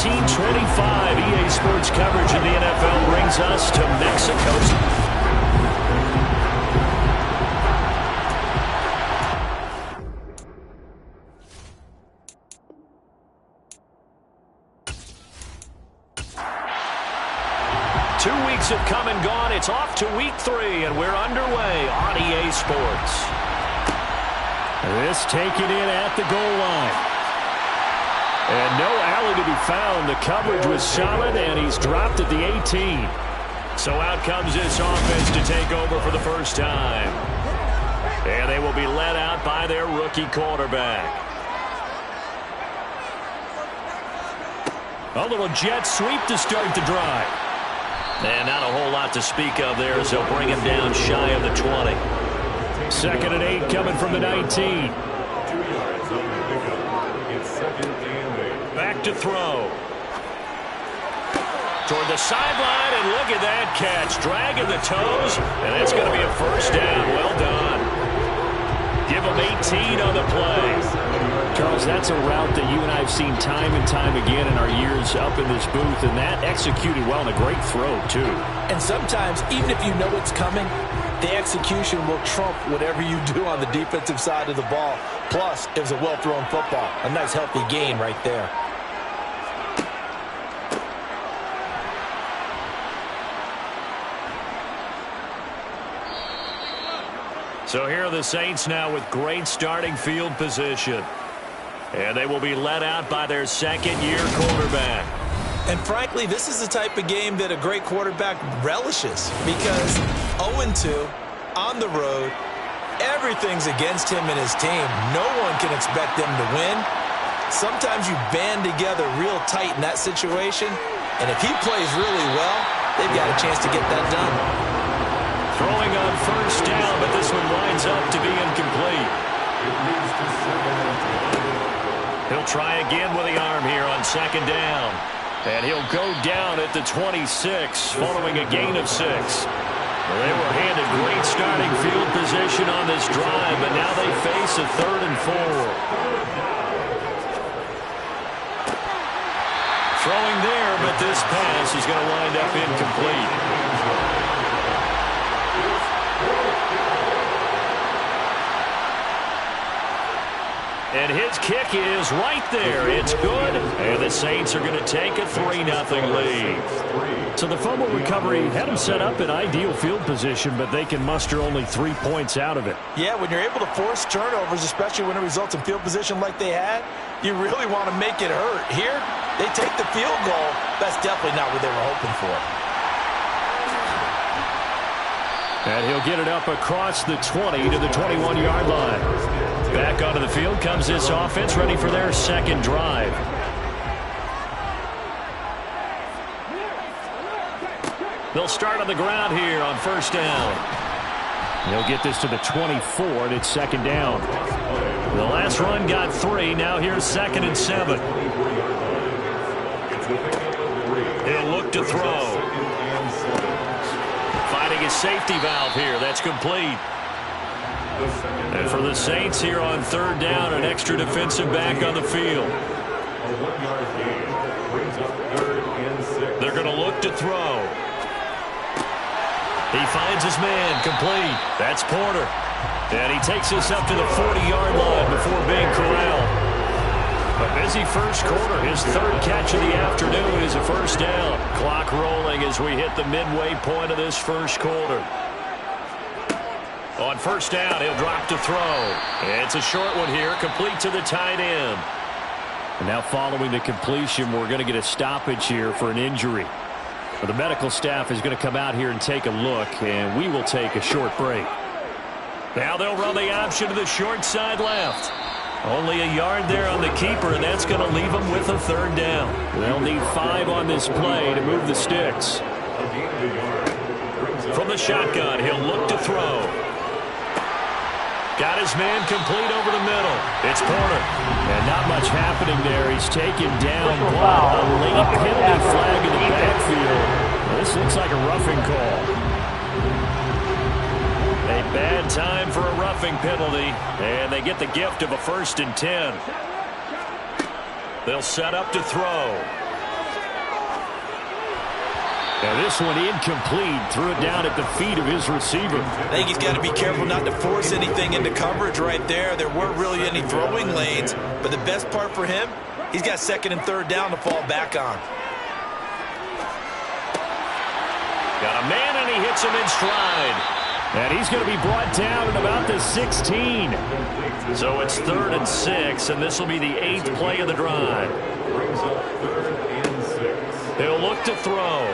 1925 EA Sports coverage of the NFL brings us to Mexico. 2 weeks have come and gone. It's off to week 3, and we're underway on EA Sports. This taken in at the goal line. And no alley to be found. The coverage was solid, and he's dropped at the 18. So out comes this offense to take over for the first time. And they will be led out by their rookie quarterback. A little jet sweep to start the drive. And not a whole lot to speak of there as they'll bring him down shy of the 20. 2nd and 8 coming from the 19. Back to throw. Toward the sideline, and look at that catch. Dragging the toes, and that's going to be a first down. Well done. Give him 18 on the play. Charles, that's a route that you and I have seen time and time again in our years up in this booth, and that executed well and a great throw, too. And sometimes, even if you know it's coming, the execution will trump whatever you do on the defensive side of the ball. Plus, it was a well-thrown football. A nice, healthy gain right there. So here are the Saints now with great starting field position. And they will be led out by their second-year quarterback. And frankly, this is the type of game that a great quarterback relishes because 0-2 on the road, everything's against him and his team. No one can expect them to win. Sometimes you band together real tight in that situation, and if he plays really well, they've got a chance to get that done. Throwing on first down, but this one winds up to be incomplete. He'll try again with the arm here on 2nd down. And he'll go down at the 26 following a gain of 6. Well, they were handed great starting field position on this drive, but now they face a 3rd and 4. Throwing there, but this pass is going to wind up incomplete. And his kick is right there. It's good. And the Saints are going to take a 3-0 lead. So the fumble recovery had them set up in ideal field position, but they can muster only 3 points out of it. Yeah, when you're able to force turnovers, especially when it results in field position like they had, you really want to make it hurt. Here, they take the field goal. That's definitely not what they were hoping for. And he'll get it up across the 20 to the 21-yard line. Back onto the field comes this offense, ready for their second drive. They'll start on the ground here on first down. He'll get this to the 24, and it's 2nd down. The last run got 3. Now here's 2nd and 7. He'll look to throw. Finding his safety valve here. That's complete. And for the Saints here on 3rd down, an extra defensive back on the field. They're going to look to throw. He finds his man, complete. That's Porter. And he takes us up to the 40-yard line before being corralled. A busy first quarter. His 3rd catch of the afternoon is a first down. Clock rolling as we hit the midway point of this first quarter. On first down, he'll drop to throw. It's a short one here, complete to the tight end. And now following the completion, we're going to get a stoppage here for an injury. The medical staff is going to come out here and take a look, and we will take a short break. Now they'll run the option to the short side left. Only a yard there on the keeper, and that's going to leave them with a 3rd down. They'll need 5 on this play to move the sticks. From the shotgun, he'll look to throw. Got his man complete over the middle. It's Porter. And not much happening there. He's taken down, but a late penalty flag in the backfield. This looks like a roughing call. A bad time for a roughing penalty, and they get the gift of a 1st and 10. They'll set up to throw. And this one incomplete. Threw it down at the feet of his receiver. I think he's got to be careful not to force anything into coverage right there. There weren't really any throwing lanes, but the best part for him, he's got second and third down to fall back on. Got a man, and he hits him in stride. And he's going to be brought down at about the 16. So it's 3rd and 6, and this will be the 8th play of the drive. He'll look to throw.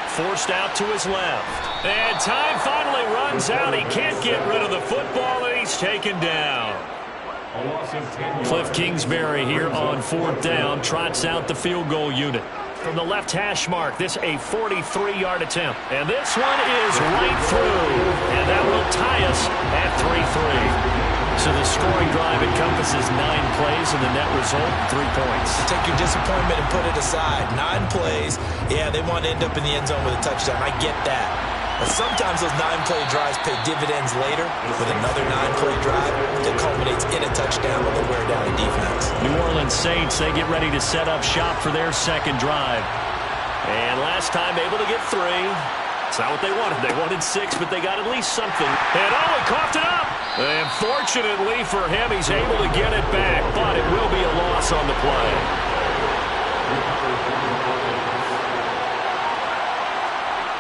Forced out to his left. And time finally runs out. He can't get rid of the football, and he's taken down. Cliff Kingsbury here on 4th down. Trots out the field goal unit. From the left hash mark, this a 43-yard attempt. And this one is right through. And that will tie us at 3-3. So the scoring drive encompasses 9 plays, and the net result, 3 points. Take your disappointment and put it aside. 9 plays. Yeah, they want to end up in the end zone with a touchdown. I get that. But sometimes those 9-play drives pay dividends later with another 9-play drive that culminates in a touchdown with a wear down in defense. New Orleans Saints, they get ready to set up shop for their second drive. And last time able to get 3. It's not what they wanted. They wanted 6, but they got at least something. And he coughed it up. And fortunately for him, he's able to get it back, but it will be a loss on the play.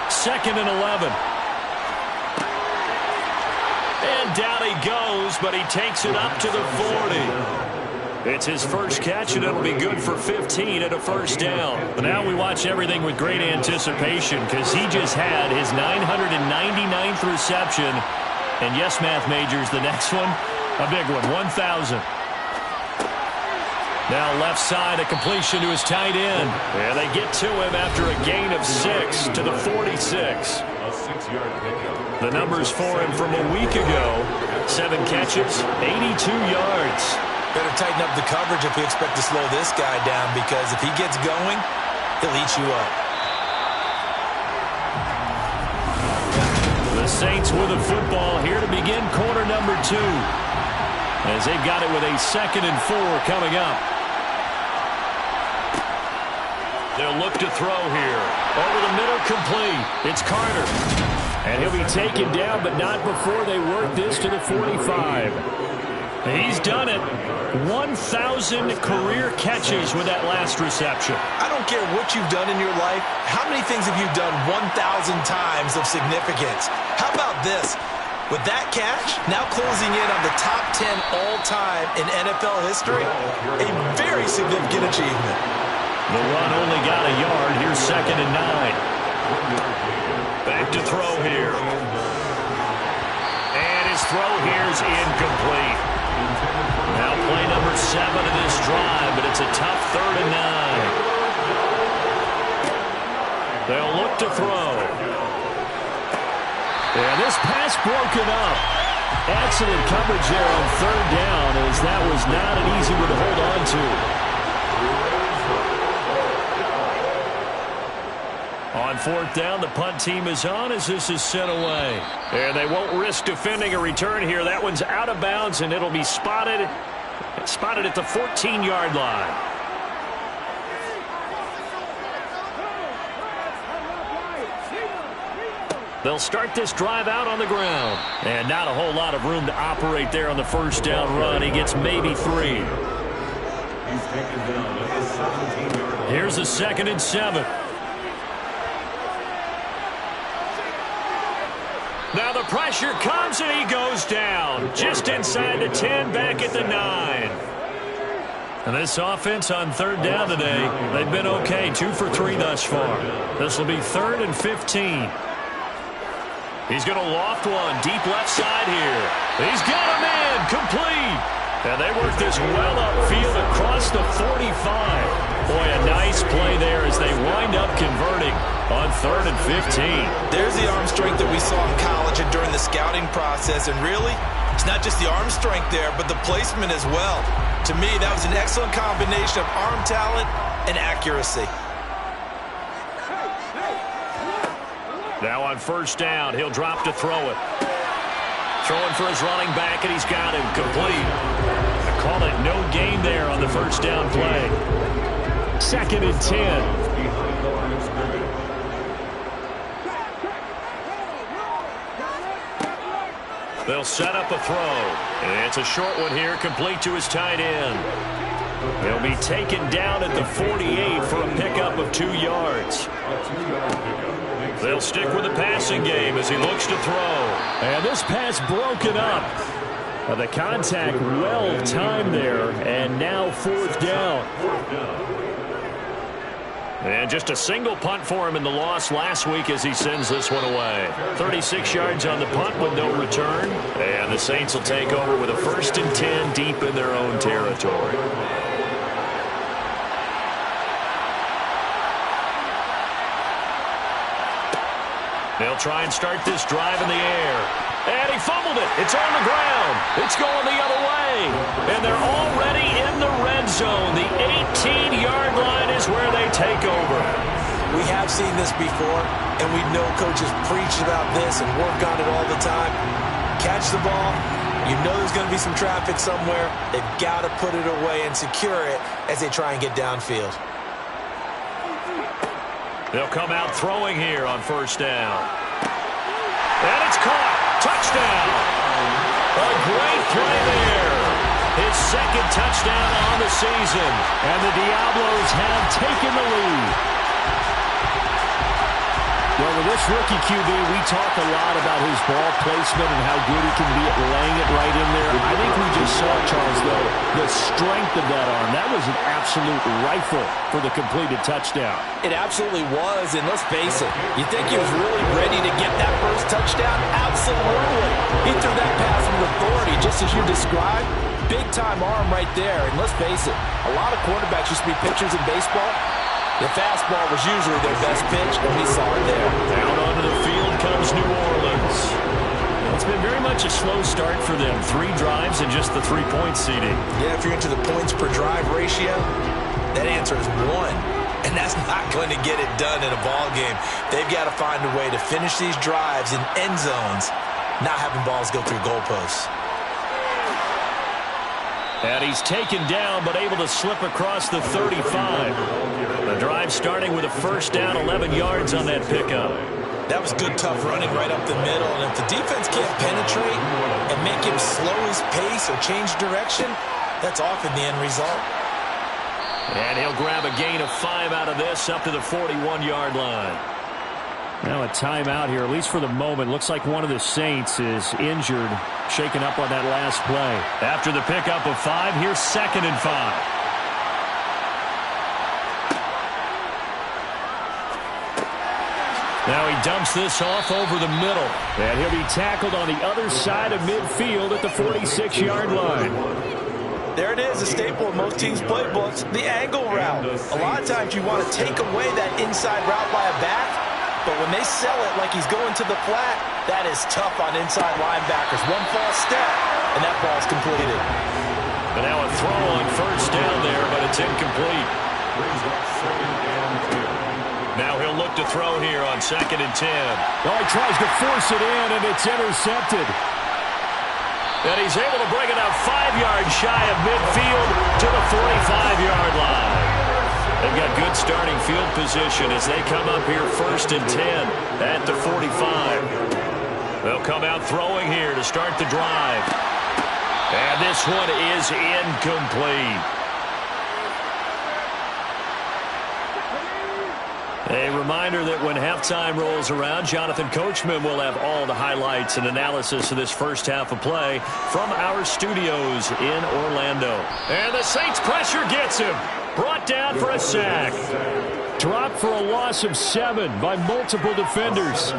Second and 11. And down he goes, but he takes it up to the 40. It's his first catch, and it'll be good for 15 and a first down. But now we watch everything with great anticipation because he just had his 999th reception. And yes, math majors, the next one, a big one, 1,000. Now left side, a completion to his tight end. And they get to him after a gain of 6 to the 46. The numbers for him from a week ago, 7 catches, 82 yards. Better tighten up the coverage if we expect to slow this guy down, because if he gets going, he'll eat you up. The Saints with the football here to begin quarter number 2. As they've got it with a 2nd and 4 coming up. They'll look to throw here. Over the middle, complete. It's Carter. And he'll be taken down, but not before they work this to the 45. He's done it. 1,000 career catches with that last reception. I don't care what you've done in your life. How many things have you done 1,000 times of significance? How about this? With that catch, now closing in on the top 10 all-time in NFL history, a very significant achievement. The run only got a yard. Here's 2nd and 9. Back to throw here. And his throw here is incomplete. Now play number 7 of this drive, but it's a tough 3rd and 9. They'll look to throw. And this pass broken up. Excellent coverage there on 3rd down, as that was not an easy one to hold on to. On 4th down, the punt team is on as this is sent away. And they won't risk defending a return here. That one's out of bounds, and it'll be spotted at the 14-yard line. They'll start this drive out on the ground. And not a whole lot of room to operate there on the first down run. He gets maybe 3. Here's a 2nd and 7. Now the pressure comes, and he goes down. Just inside the 10, back at the 9. And this offense on 3rd down today, they've been okay. 2 for 3 thus far. This will be 3rd and 15. He's going to loft one deep left side here. He's got a man complete. And they work this well upfield across the 45. Boy, a nice play there as they wind up converting on 3rd and 15. There's the arm strength that we saw in college and during the scouting process. And really, it's not just the arm strength there, but the placement as well. To me, that was an excellent combination of arm talent and accuracy. Now on 1st down, he'll drop to throw it. Throwing for his running back, and he's got him complete. I call it no gain there on the 1st down play. 2nd and 10. They'll set up a throw. And it's a short one here, complete to his tight end. He'll be taken down at the 48 for a pickup of 2 yards. They'll stick with the passing game as he looks to throw. And this pass broken up. The contact well timed there, and now 4th down. And just a single punt for him in the loss last week as he sends this one away. 36 yards on the punt with no return. And the Saints will take over with a 1st and 10 deep in their own territory. They'll try and start this drive in the air. And he fumbled it. It's on the ground. It's going the other way. And they're already in the red zone. The 18-yard line is where they take over. We have seen this before, and we know coaches preach about this and work on it all the time. Catch the ball. You know there's going to be some traffic somewhere. They've got to put it away and secure it as they try and get downfield. They'll come out throwing here on 1st down. And it's caught. Touchdown. A great play there. His 2nd touchdown on the season. And the Diablos have taken the lead. Well, with this rookie QB, we talk a lot about his ball placement and how good he can be at laying it right in there. I think we just saw, Charles, though, the strength of that arm. That was an absolute rifle for the completed touchdown. It absolutely was, and let's face it, you think he was really ready to get that first touchdown? Absolutely. He threw that pass with authority, just as you described. Big-time arm right there, and let's face it, a lot of quarterbacks used to be pitchers in baseball. The fastball was usually their best pitch, and we saw it there. Out onto the field comes New Orleans. It's been very much a slow start for them. 3 drives and just the 3-point seeding. Yeah, if you're into the points per drive ratio, that answer is 1. And that's not going to get it done in a ball game. They've got to find a way to finish these drives in end zones, not having balls go through goalposts. And he's taken down, but able to slip across the 35. The drive starting with a 1st down, 11 yards on that pickup. That was good, tough running right up the middle. And if the defense can't penetrate and make him slow his pace or change direction, that's often the end result. And he'll grab a gain of 5 out of this up to the 41-yard line. Now a timeout here, at least for the moment. Looks like one of the Saints is injured, shaken up on that last play. After the pickup of 5, here's 2nd and 5. Now he dumps this off over the middle. And he'll be tackled on the other side of midfield at the 46-yard line. There it is, a staple of most teams' playbooks, the angle route. A lot of times you want to take away that inside route by a back, but when they sell it like he's going to the flat, that is tough on inside linebackers. One false step, and that ball's completed. But now a throw on 1st down there, but it's incomplete. Now he'll look to throw here on 2nd and 10. Oh, he tries to force it in, and it's intercepted. And he's able to bring it out 5 yards shy of midfield to the 45-yard line. They've got good starting field position as they come up here 1st and 10 at the 45. They'll come out throwing here to start the drive. And this one is incomplete. A reminder that when halftime rolls around, Jonathan Coachman will have all the highlights and analysis of this first half of play from our studios in Orlando. And the Saints pressure gets him. Brought down for a sack. Dropped for a loss of 7 by multiple defenders.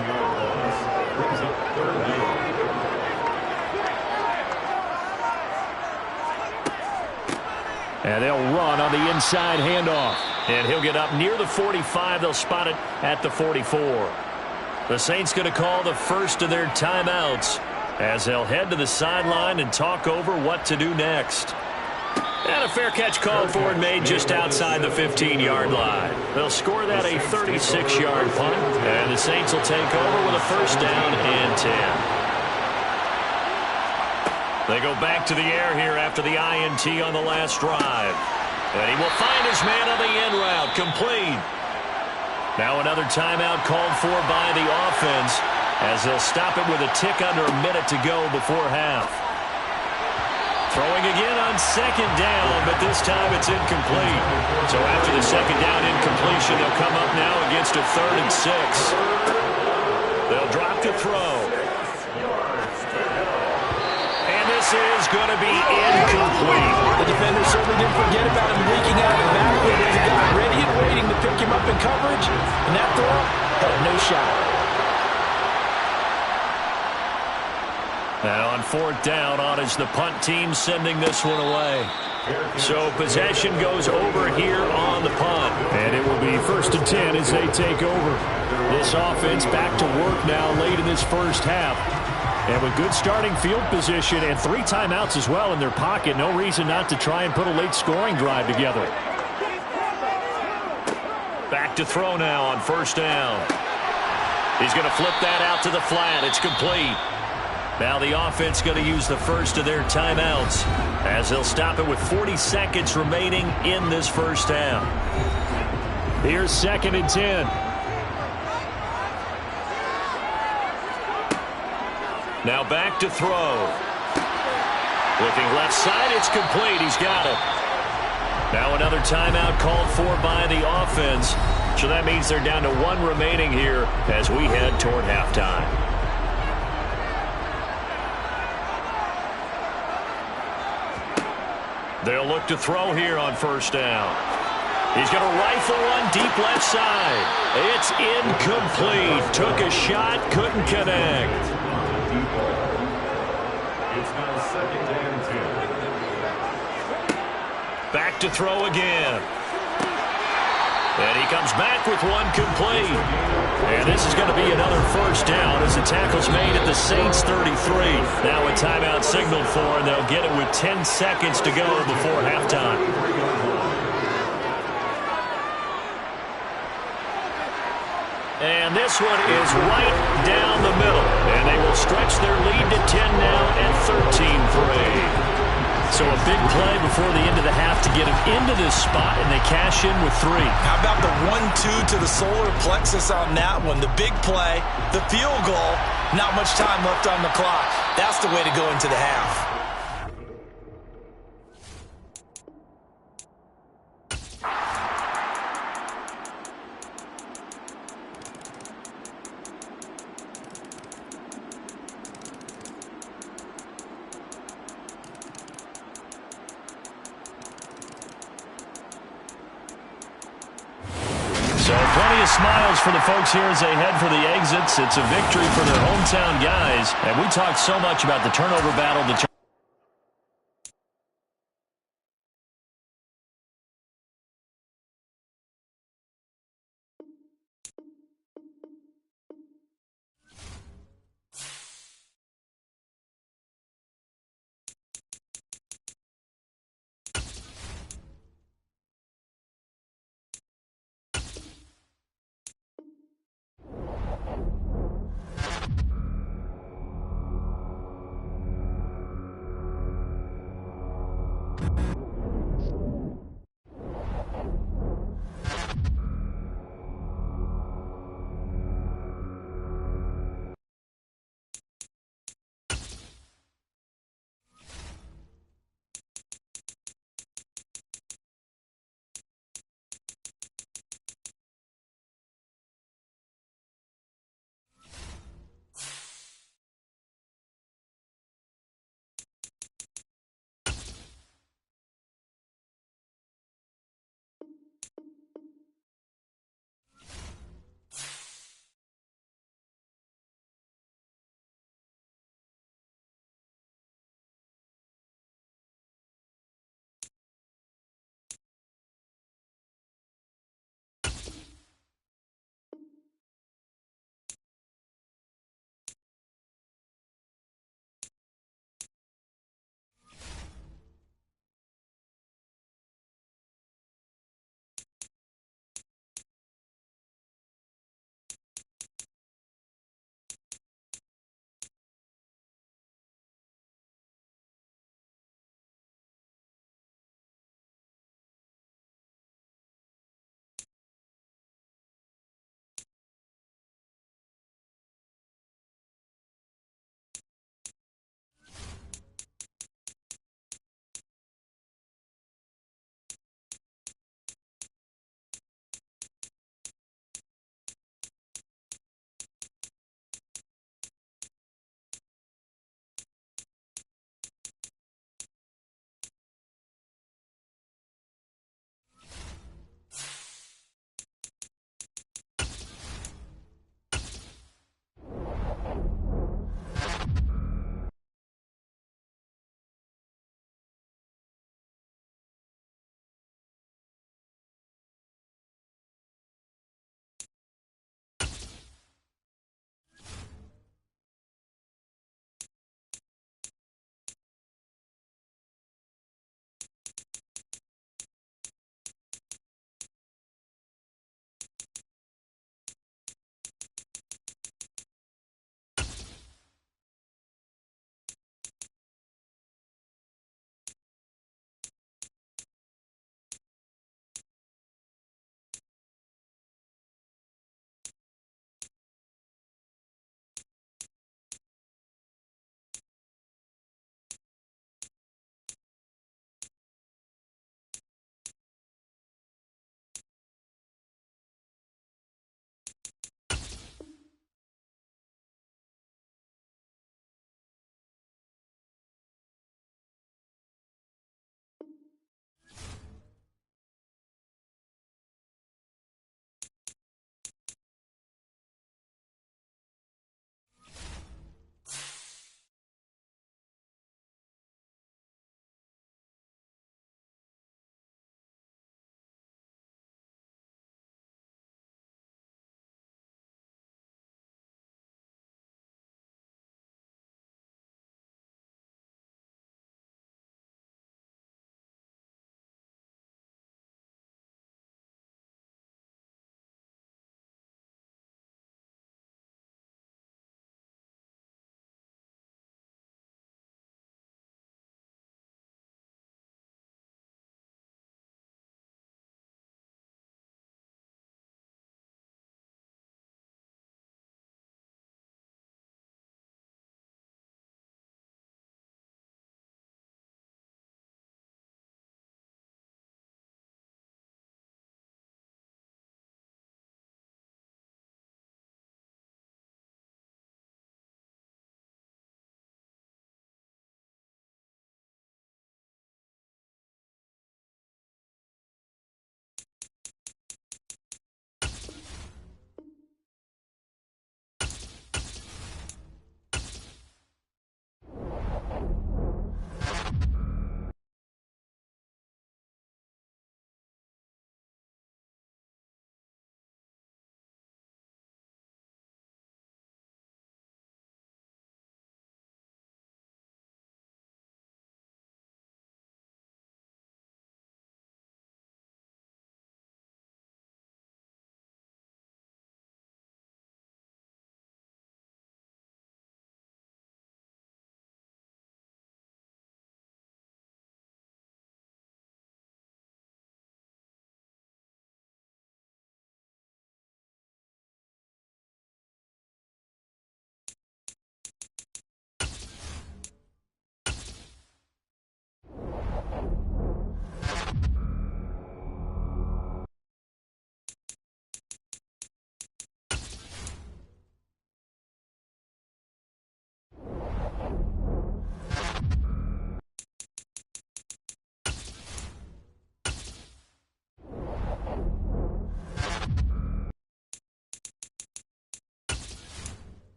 And they'll run on the inside handoff. And he'll get up near the 45. They'll spot it at the 44. The Saints going to call the first of their timeouts as they'll head to the sideline and talk over what to do next. And a fair catch called for and made just outside the 15-yard line. They'll score that a 36-yard punt. And the Saints will take over with a 1st down and 10. They go back to the air here after the INT on the last drive. And he will find his man on the end route, complete. Now another timeout called for by the offense as they'll stop it with a tick under a minute to go before half. Throwing again on second down, but this time it's incomplete. So after the second down incompletion, they'll come up now against a 3rd and 6. They'll drop to throw. And this is going to be incomplete. The defender certainly didn't forget about him leaking out of the backfield. There's a guy ready and waiting to pick him up in coverage. And that throw had no shot. Now on 4th down, on is the punt team sending this one away. So possession goes over here on the punt. And it will be 1st and 10 as they take over. This offense back to work now late in this first half. And with good starting field position and 3 timeouts as well in their pocket, no reason not to try and put a late scoring drive together. Back to throw now on 1st down. He's going to flip that out to the flat. It's complete. Now the offense going to use the first of their timeouts as they'll stop it with 40 seconds remaining in this first half. Here's 2nd and 10. Now back to throw. Looking left side, it's complete. He's got it. Now another timeout called for by the offense. So that means they're down to 1 remaining here as we head toward halftime. They'll look to throw here on 1st down. He's going to rifle one deep left side. It's incomplete. Took a shot, couldn't connect. It's now 2nd and 10. Back to throw again. And he comes back with one complete. And this is going to be another 1st down as the tackle's made at the Saints 33. Now a timeout signaled for, and they'll get it with 10 seconds to go before halftime. And this one is right down the middle. And they will stretch their lead to 10 now at 13-3. So a big play before the end of the half to get them into this spot, and they cash in with 3. How about the 1-2 to the solar plexus on that one? The big play, the field goal, not much time left on the clock. That's the way to go into the half. Smiles for the folks here as they head for the exits. It's a victory for their hometown guys. And we talked so much about the turnover battle.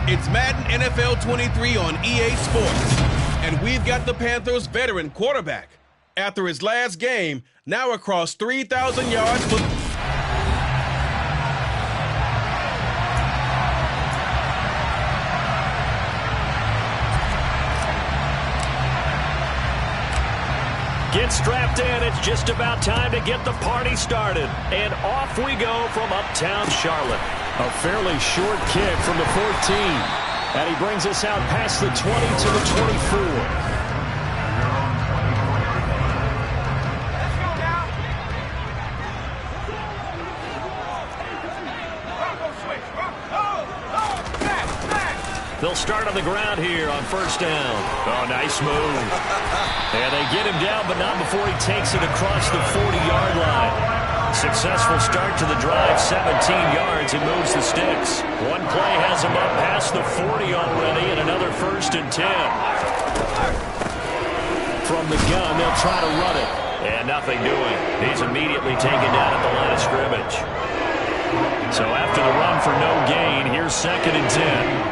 It's Madden NFL 23 on EA Sports, and we've got the Panthers' veteran quarterback. After his last game, now across 3,000 yards for... Get strapped in. It's just about time to get the party started. And off we go from uptown Charlotte. A fairly short kick from the 14. And he brings us out past the 20 to the 24. They'll start on the ground here on first down. Oh, nice move. And they get him down, but not before he takes it across the 40-yard line. Successful start to the drive, 17 yards, and moves the sticks. One play has him up past the 40 already, and another 1st and 10. From the gun, they'll try to run it. And nothing doing. He's immediately taken down at the line of scrimmage. So after the run for no gain, here's 2nd and 10.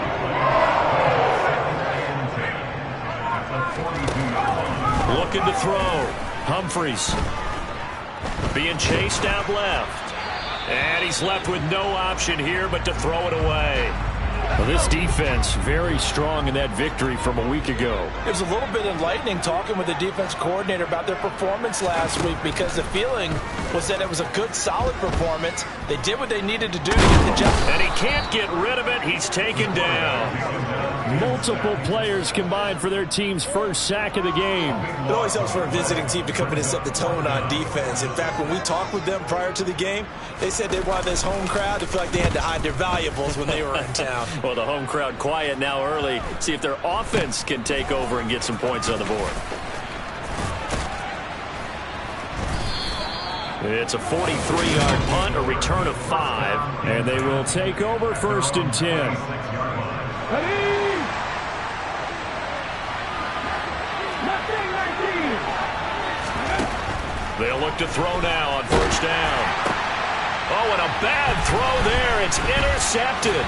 Looking to throw. Humphries being chased out left. And he's left with no option here but to throw it away. Well, this defense very strong in that victory from a week ago. It was a little bit enlightening talking with the defense coordinator about their performance last week, because the feeling was that it was a good, solid performance. They did what they needed to do to get the job. And he can't get rid of it. He's taken down. Multiple players combined for their team's first sack of the game. It always helps for a visiting team to come in and set the tone on defense. In fact, when we talked with them prior to the game, they said they wanted this home crowd to feel like they had to hide their valuables when they were in town. Well, the home crowd quiet now early. See if their offense can take over and get some points on the board. It's a 43-yard punt, a return of 5. And they will take over 1st and 10. They'll look to throw now on 1st down. Oh, and a bad throw there. It's intercepted.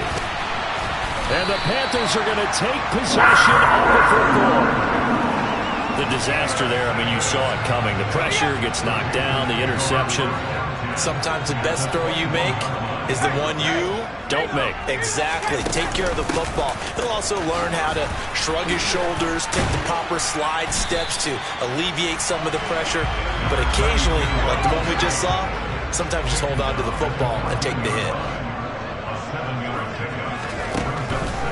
And the Panthers are going to take possession of the football. The disaster there, I mean, you saw it coming. The pressure gets knocked down, the interception. Sometimes the best throw you make is the one you don't make. Exactly. Take care of the football. He'll also learn how to shrug his shoulders, take the proper slide steps to alleviate some of the pressure. But occasionally, like the one we just saw, sometimes just hold on to the football and take the hit.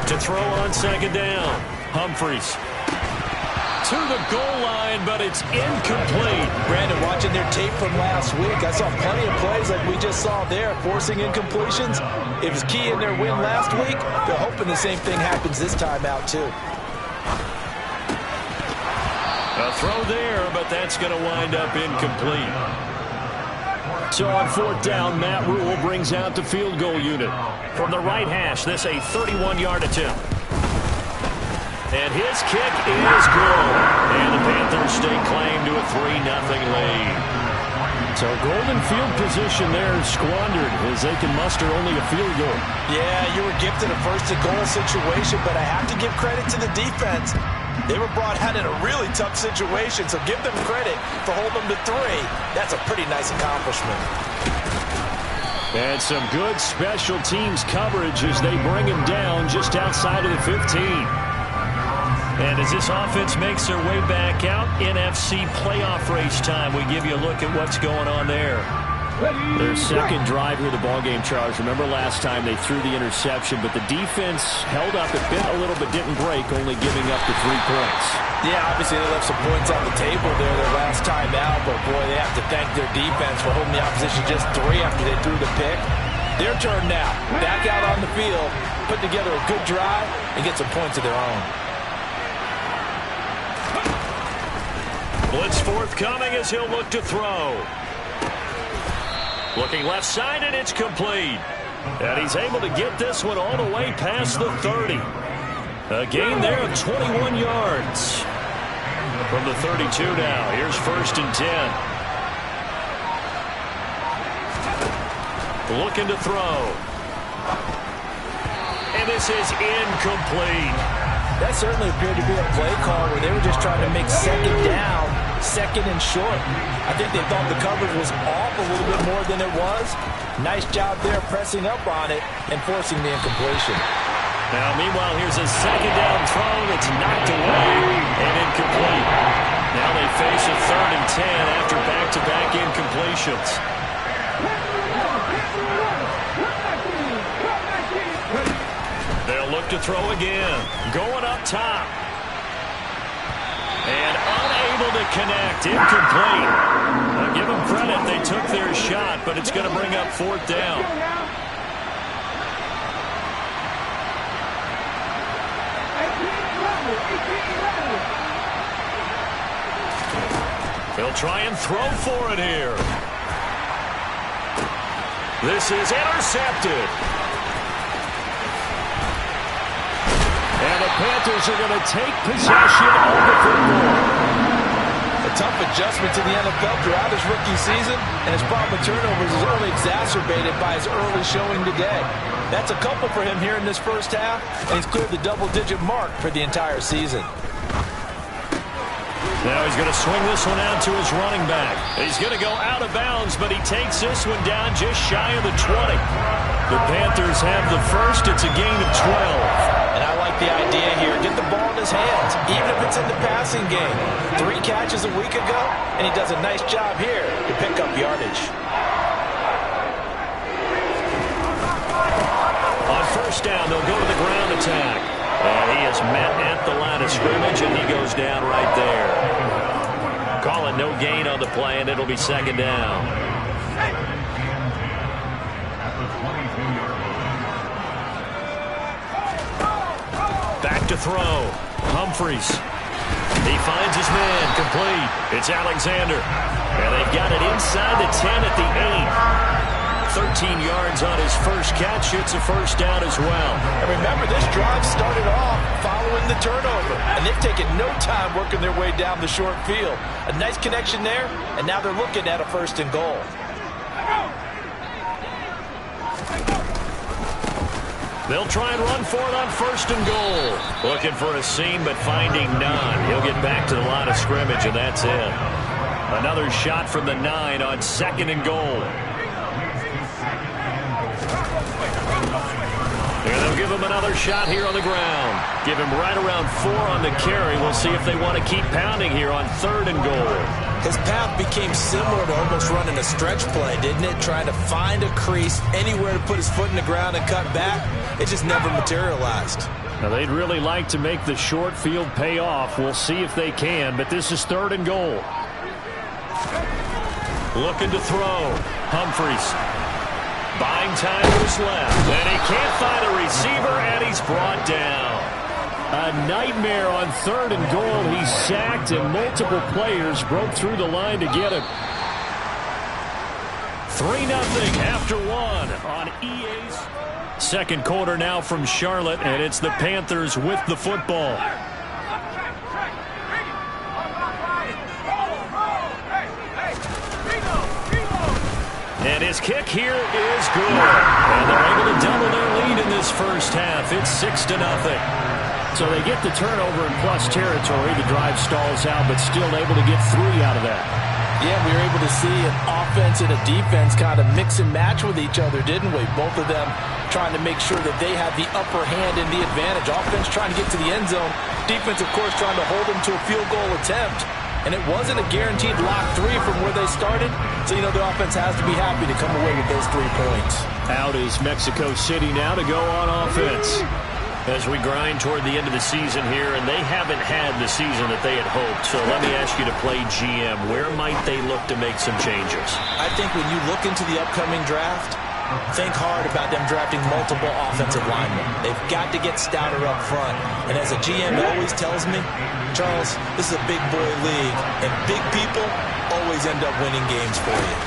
To throw on 2nd down, Humphries to the goal line, but it's incomplete. Brandon, watching their tape from last week, I saw plenty of plays like we just saw there, forcing incompletions. It was key in their win last week. They're hoping the same thing happens this time out, too. A throw there, but that's going to wind up incomplete. So on 4th down, Matt Rule brings out the field goal unit. From the right hash, this a 31-yard attempt. And his kick is good. And the Panthers stake claim to a 3-0 lead. So golden field position there squandered as they can muster only a field goal. Yeah, you were gifted a 1st-and-goal situation, but I have to give credit to the defense. They were brought out in a really tough situation, so give them credit for holding them to 3. That's a pretty nice accomplishment. And some good special teams coverage as they bring him down just outside of the 15. And as this offense makes their way back out, NFC playoff race time, we give you a look at what's going on there. Their second drive here, the ballgame, Charles. Remember last time they threw the interception, but the defense held up. It bent a little but didn't break, only giving up the 3 points. Yeah, obviously they left some points on the table there their last time out, but boy, they have to thank their defense for holding the opposition just 3 after they threw the pick. Their turn now. Back out on the field, put together a good drive, and get some points of their own. Blitz forthcoming as he'll look to throw. Looking left side, and it's complete. And he's able to get this one all the way past the 30. A gain there of 21 yards. From the 32 now, here's 1st and 10. Looking to throw. And this is incomplete. That certainly appeared to be a play call where they were just trying to make second down, second and short. I think they thought the coverage was off a little bit more than it was. Nice job there pressing up on it and forcing the incompletion. Now, meanwhile, here's a second down throw that's knocked away and incomplete. Now they face a 3rd and 10 after back-to-back incompletions. They'll look to throw again. Going up top. And unable to connect. Incomplete. Now, give them credit. They took their shot, but it's going to bring up 4th down. They'll try and throw for it here. This is intercepted. And the Panthers are going to take possession of the football. A tough adjustment to the NFL throughout his rookie season, and his problem with turnovers is only exacerbated by his early showing today. That's a couple for him here in this first half, and he's cleared the double-digit mark for the entire season. Now he's going to swing this one out to his running back. He's going to go out of bounds, but he takes this one down just shy of the 20. The Panthers have the first. It's a gain of 12. And I like the idea here. Get the ball in his hands, even if it's in the passing game. 3 catches a week ago, and he does a nice job here to pick up yardage. On first down, they'll go to the ground attack. And he is met at the line of scrimmage, and he goes down right there. Calling no gain on the play, and it'll be 2nd down. Back to throw. Humphries. He finds his man. Complete. It's Alexander. And they've got it inside the 10 at the 8. 13 yards on his first catch. It's a first down as well. And remember, this drive started off following the turnover, and they've taken no time working their way down the short field. A nice connection there, and now they're looking at a 1st and goal. They'll try and run for it on 1st and goal. Looking for a seam, but finding none. He'll get back to the line of scrimmage, and that's it. Another shot from the 9 on 2nd and goal. And they'll give him another shot here on the ground. Give him right around 4 on the carry. We'll see if they want to keep pounding here on 3rd and goal. His path became similar to almost running a stretch play, didn't it? Trying to find a crease, anywhere to put his foot in the ground and cut back. It just never materialized. Now, they'd really like to make the short field pay off. We'll see if they can, but this is 3rd and goal. Looking to throw. Humphries. Buying time to his left. And he can't find a receiver, and he's brought down. A nightmare on 3rd and goal. He's sacked, and multiple players broke through the line to get him. 3-0 after 1 on EA's. Second quarter now from Charlotte, and it's the Panthers with the football. And his kick here is good. And they're able to double their lead in this first half. It's 6-0. So they get the turnover in plus territory. The drive stalls out, but still able to get 3 out of that. Yeah, we were able to see an offense and a defense kind of mix and match with each other, didn't we? Both of them trying to make sure that they had the upper hand and the advantage. Offense trying to get to the end zone. Defense, of course, trying to hold them to a field goal attempt. And it wasn't a guaranteed lock 3 from where they started. So, you know, the offense has to be happy to come away with those 3 points. Out is Mexico City now to go on offense. As we grind toward the end of the season here, and they haven't had the season that they had hoped. So let me ask you to play GM. Where might they look to make some changes? I think when you look into the upcoming draft, think hard about them drafting multiple offensive linemen. They've got to get stouter up front. And as a GM always tells me, Charles, this is a big boy league, and big people always end up winning games for you.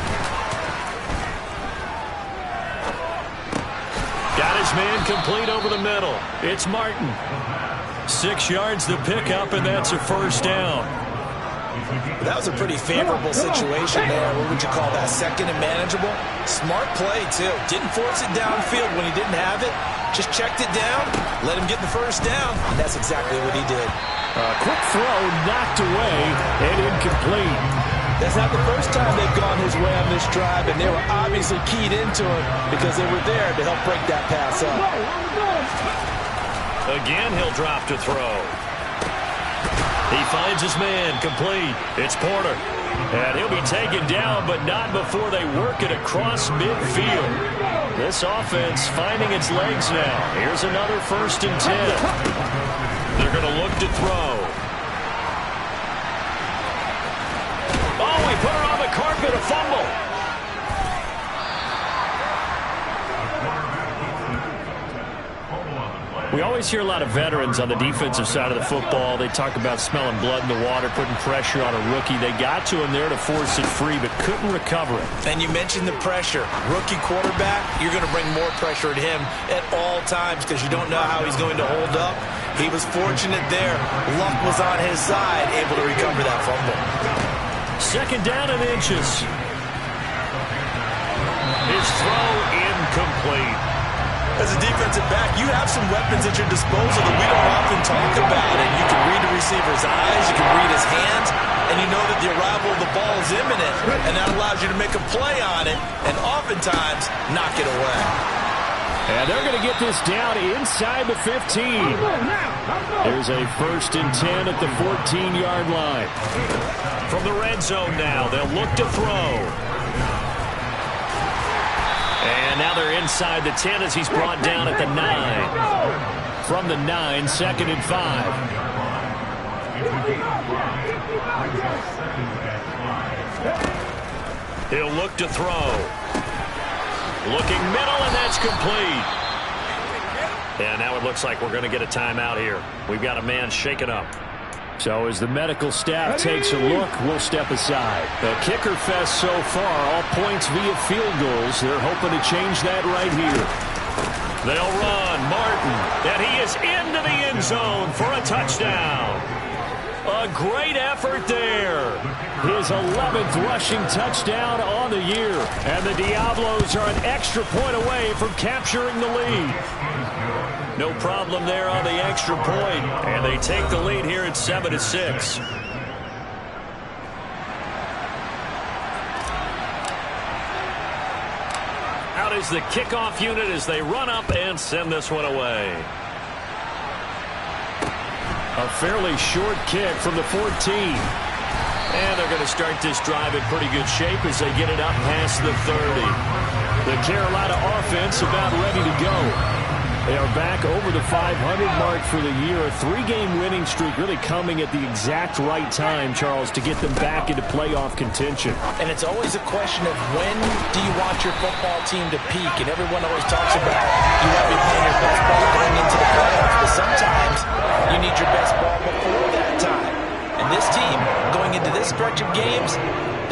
Got his man complete over the middle. It's Martin. 6 yards to pick up, and that's a first down. That was a pretty favorable situation there. What would you call that? 2nd and manageable? Smart play, too. Didn't force it downfield when he didn't have it. just checked it down, let him get the first down, and that's exactly what he did. Quick throw knocked away and incomplete. That's not the first time they've gone his way on this drive, and they were obviously keyed into him because they were there to help break that pass up. Again, he'll drop to throw. He finds his man, complete. It's Porter. And he'll be taken down, but not before they work it across midfield. This offense finding its legs now. Here's another 1st and 10. They're going to look to throw. Oh, he put her on the carpet, a fumble. We always hear a lot of veterans on the defensive side of the football. They talk about smelling blood in the water, putting pressure on a rookie. They got to him there to force it free, but couldn't recover it. And you mentioned the pressure. Rookie quarterback, you're going to bring more pressure at him at all times because you don't know how he's going to hold up. He was fortunate there. Luck was on his side, able to recover that fumble. 2nd down and inches. His throw incomplete. As a defensive back, you have some weapons at your disposal that we don't often talk about. And you can read the receiver's eyes, you can read his hands, and you know that the arrival of the ball is imminent, and that allows you to make a play on it and oftentimes knock it away. And they're going to get this down inside the 15. There's a 1st and 10 at the 14-yard line. From the red zone now, they'll look to throw. And now they're inside the 10 as he's brought down at the 9. From the 9, 2nd and 5. He'll look to throw. Looking middle, and that's complete. And now it looks like we're going to get a timeout here. We've got a man shaken up. So as the medical staff takes a look, we'll step aside. The kicker fest so far, all points via field goals. They're hoping to change that right here. They'll run. Martin, and he is into the end zone for a touchdown. A great effort there. His 11th rushing touchdown on the year. And the Diablos are an extra point away from capturing the lead. No problem there on the extra point. And they take the lead here at 7-6. Out is the kickoff unit as they run up and send this one away. A fairly short kick from the 14. And they're going to start this drive in pretty good shape as they get it up past the 30. The Carolina offense about ready to go. They are back over the 500 mark for the year. A 3-game winning streak really coming at the exact right time, Charles, to get them back into playoff contention. And it's always a question of when do you want your football team to peak? And everyone always talks about you want to be playing your best ball going into the playoffs, but sometimes you need your best ball before that time. And this team, going into this stretch of games,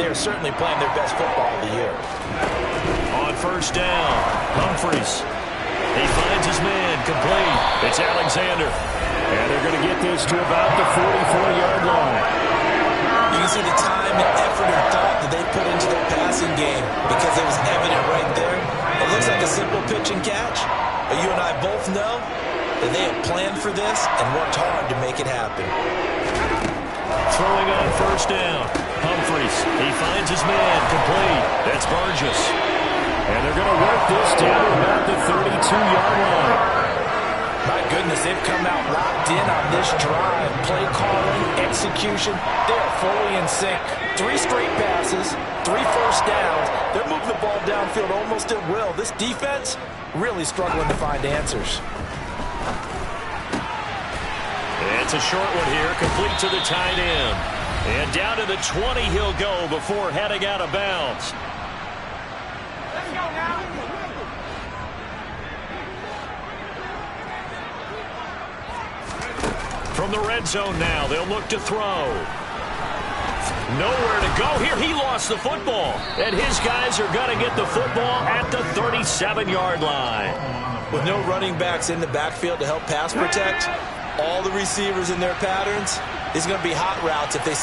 they're certainly playing their best football of the year. On 1st down, Humphries. He finds his man, complete. It's Alexander. And they're going to get this to about the 44-yard line. You can see the time and effort and thought that they put into their passing game because it was evident right there. It looks like a simple pitch and catch, but you and I both know that they have planned for this and worked hard to make it happen. Throwing on 1st down, Humphries. He finds his man, complete. That's Burgess. And they're going to work this down to about the 32-yard line. My goodness, they've come out locked in on this drive. Play calling, execution, they are fully in sync. 3 straight passes, 3 first downs. They're moving the ball downfield almost at will. This defense really struggling to find answers. It's a short one here, complete to the tight end. And down to the 20 he'll go before heading out of bounds. From the red zone now, they'll look to throw. Nowhere to go here. He lost the football. And his guys are going to get the football at the 37-yard line. With no running backs in the backfield to help pass protect, all the receivers in their patterns, it's going to be hot routes if they...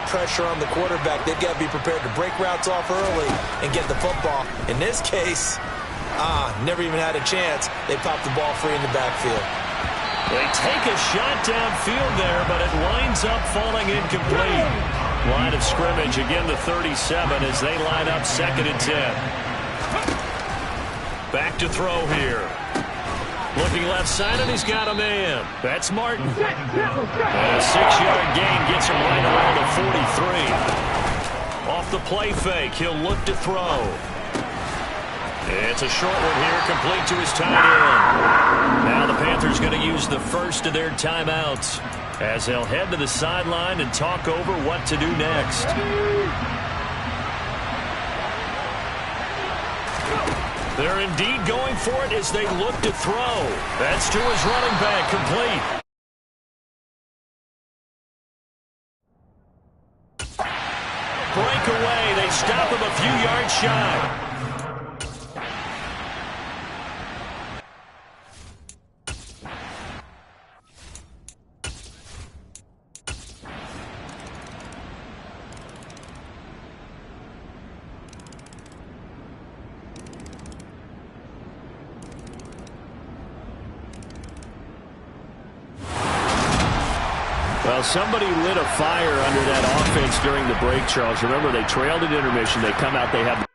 pressure on the quarterback, they've got to be prepared to break routes off early and get the football. In this case, never even had a chance. They popped the ball free in the backfield. They take a shot downfield there, but it winds up falling incomplete. Line of scrimmage, again the 37 as they line up 2nd and 10. Back to throw here. Looking left side, and he's got a man. That's Martin. And a 6-yard gain gets him right around the 43. Off the play fake, he'll look to throw. It's a short one here, complete to his tight end. Now the Panthers going to use the first of their timeouts as they'll head to the sideline and talk over what to do next. They're indeed going for it as they look to throw. That's to his running back, complete. Breakaway, they stop him a few yards shy. Well, somebody lit a fire under that offense during the break, Charles. Remember, they trailed at intermission. They come out, they have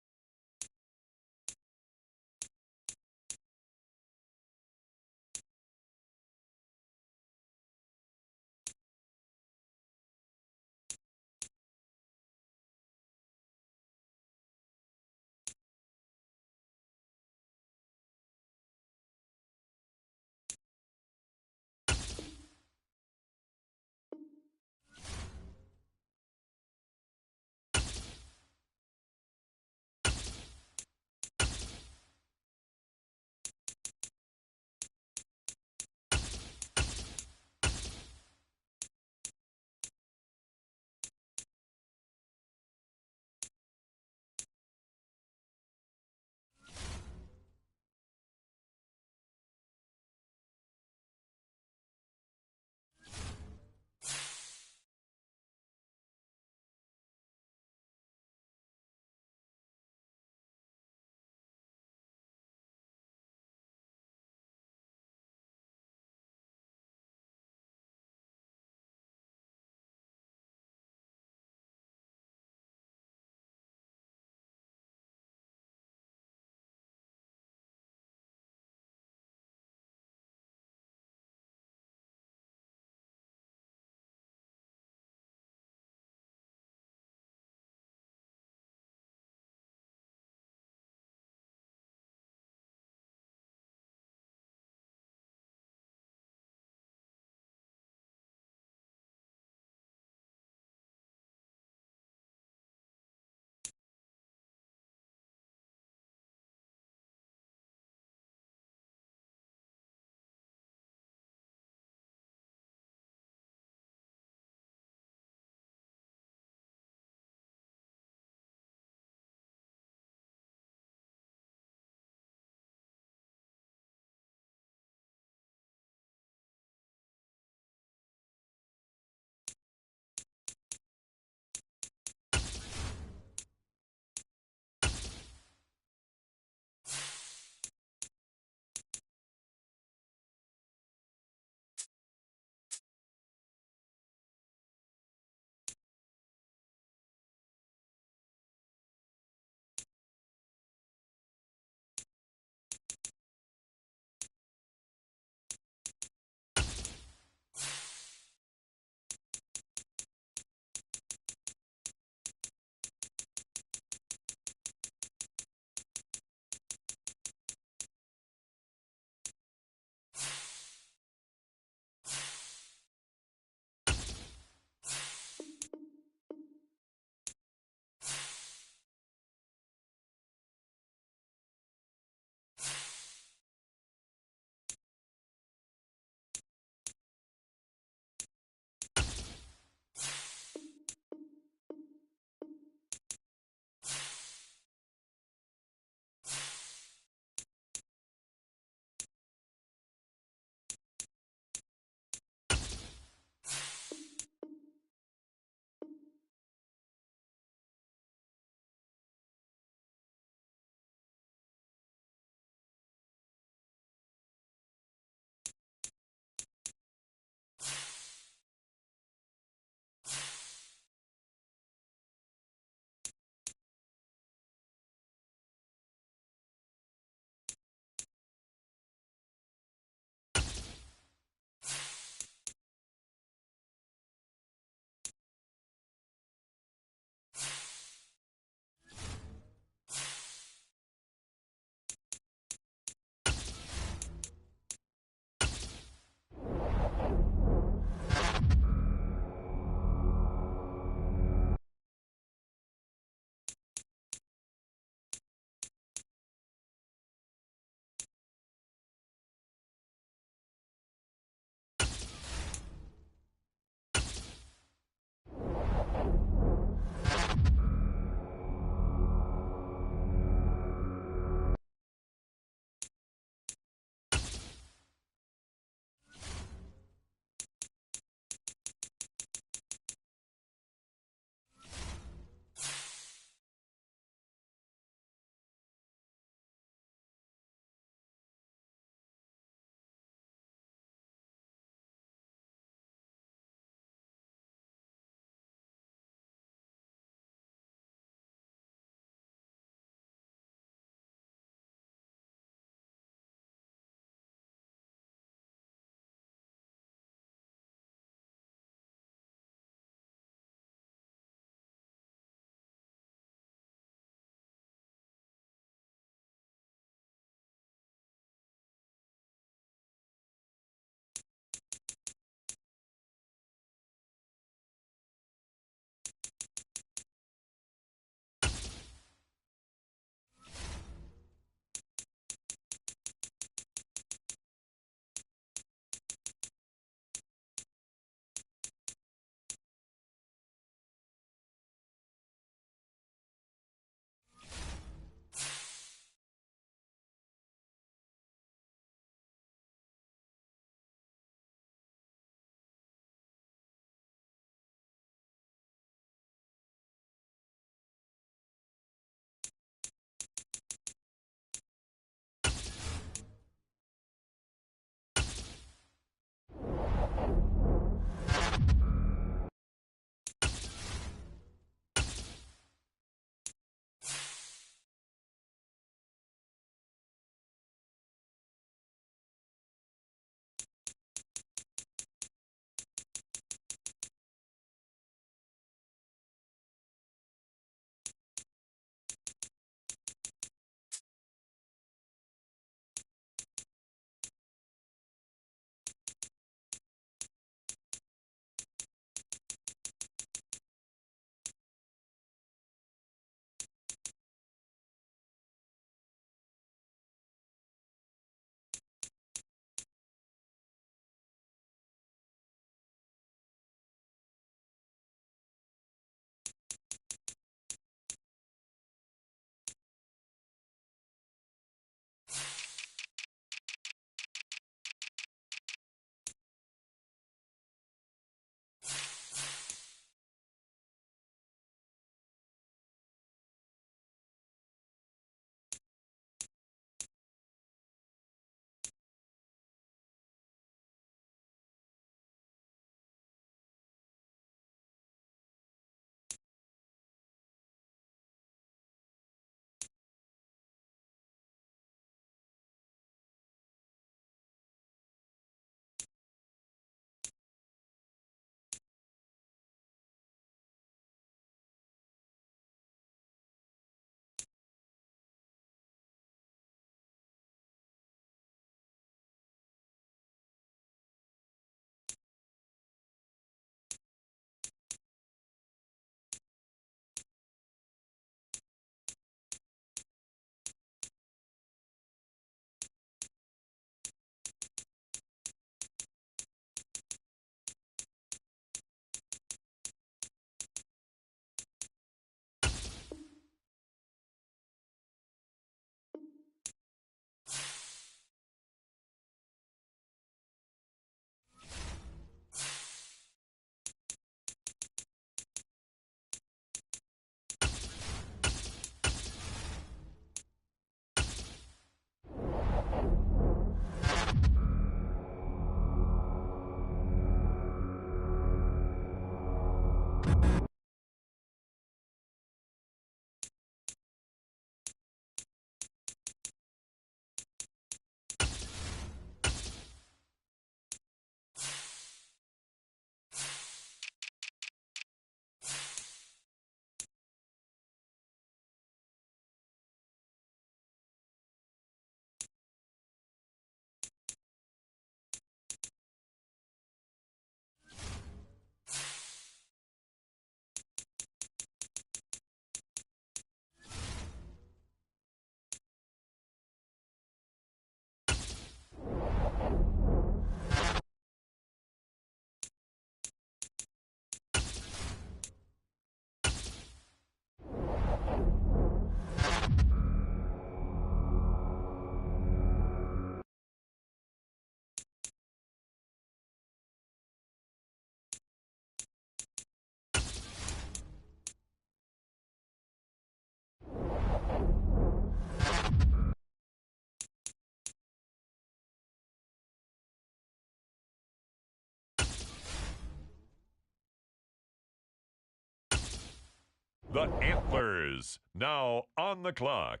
The Antlers, now on the clock.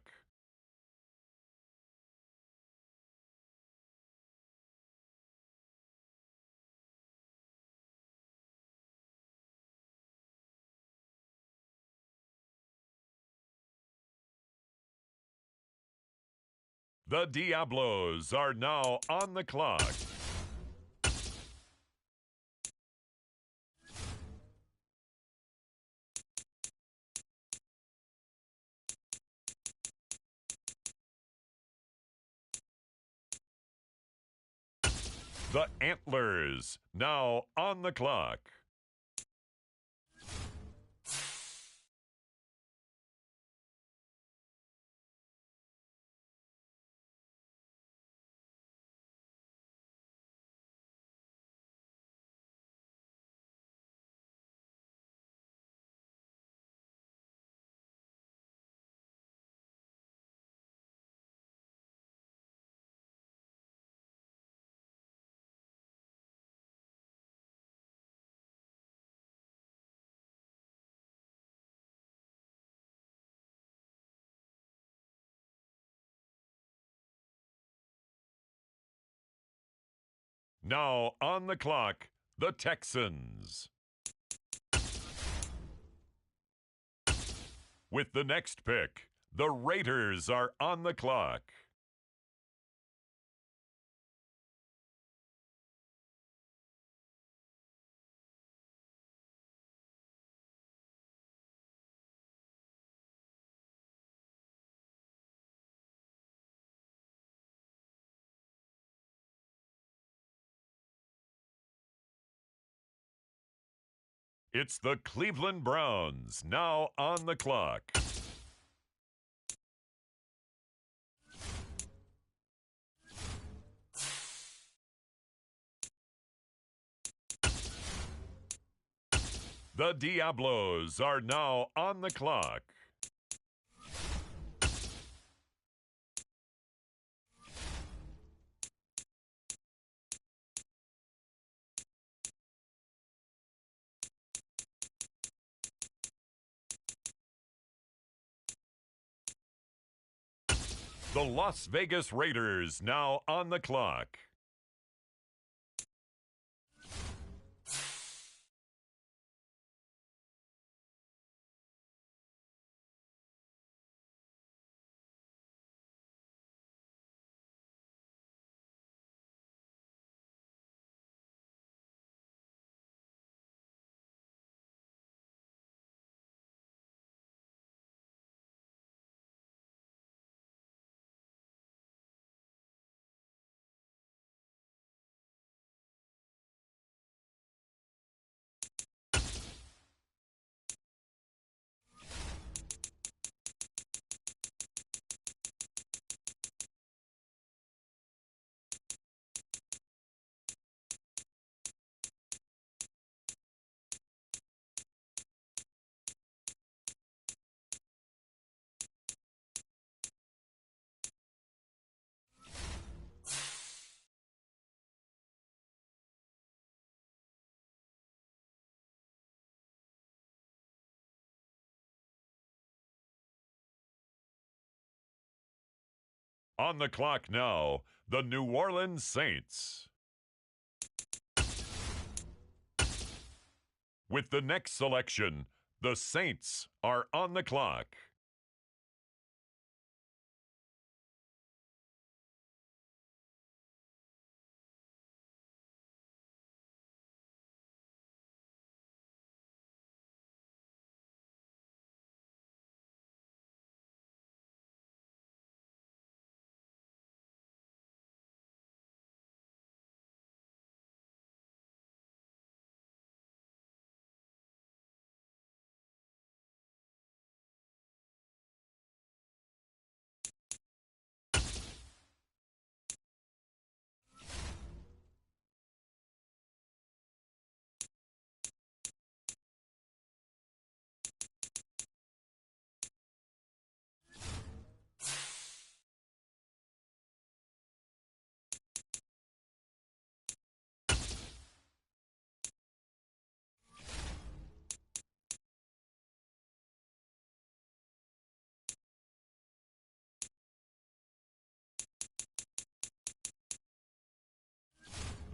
The Diablos are now on the clock. The Antlers, now on the clock. Now on the clock, the Texans. With the next pick, the Raiders are on the clock. It's the Cleveland Browns, now on the clock. The Diablos are now on the clock. The Las Vegas Raiders now on the clock. On the clock now, the New Orleans Saints. With the next selection, the Saints are on the clock.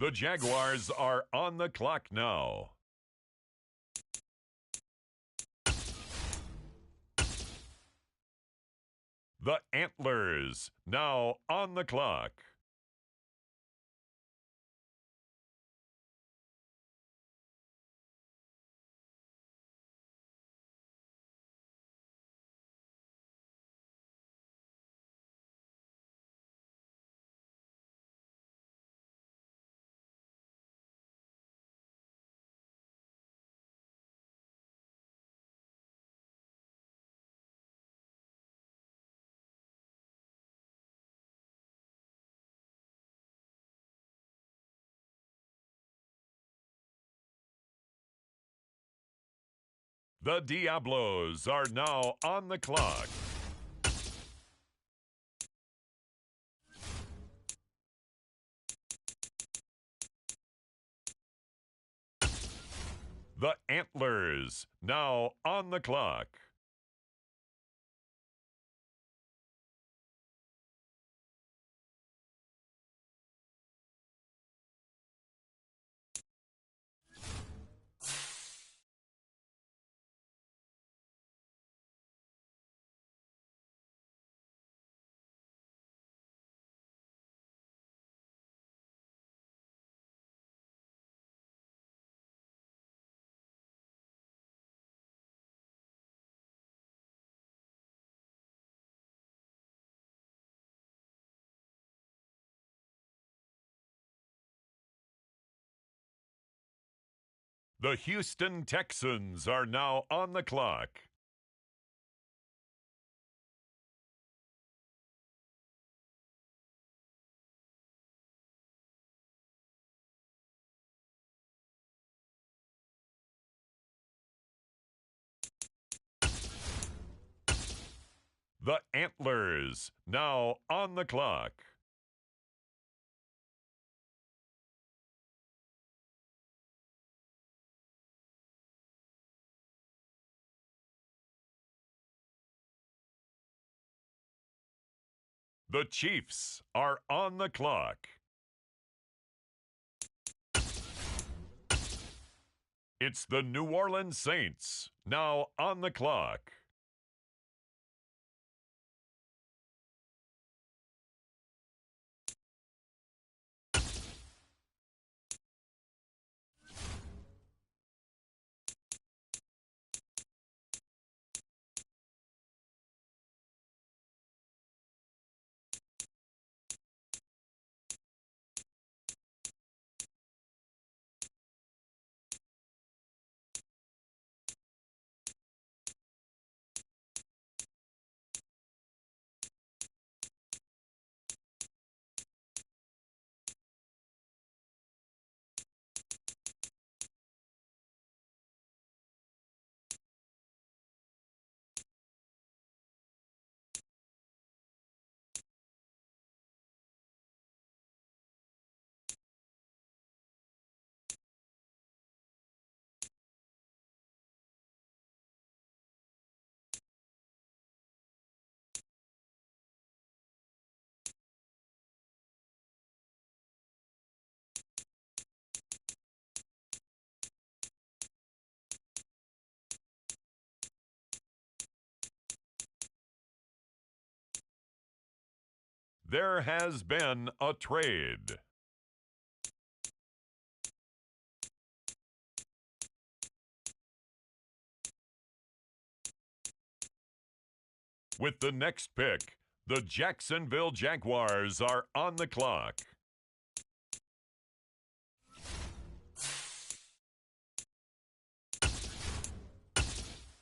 The Jaguars are on the clock now. The Antlers now on the clock. The Diablos are now on the clock. The Antlers now on the clock. The Houston Texans are now on the clock. The Antlers now on the clock. The Chiefs are on the clock. It's the New Orleans Saints now on the clock. There has been a trade. With the next pick, the Jacksonville Jaguars are on the clock.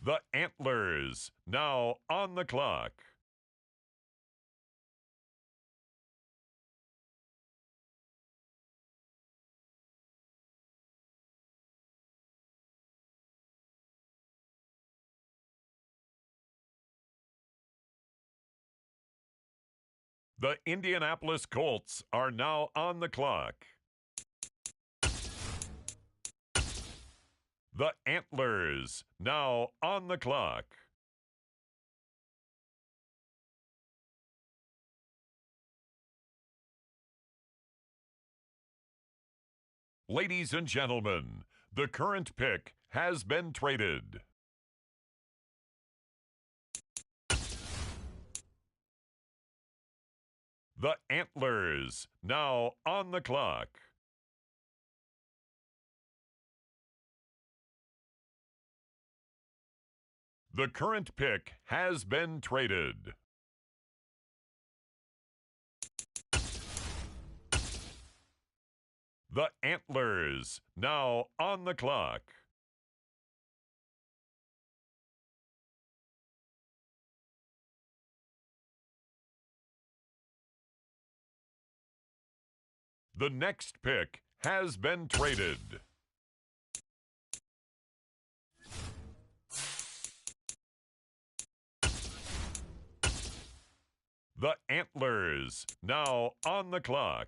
The Antlers now on the clock. The Indianapolis Colts are now on the clock. The Antlers now on the clock. Ladies and gentlemen, the current pick has been traded. The Antlers, now on the clock. The current pick has been traded. The Antlers, now on the clock. The next pick has been traded. The Antlers, now on the clock.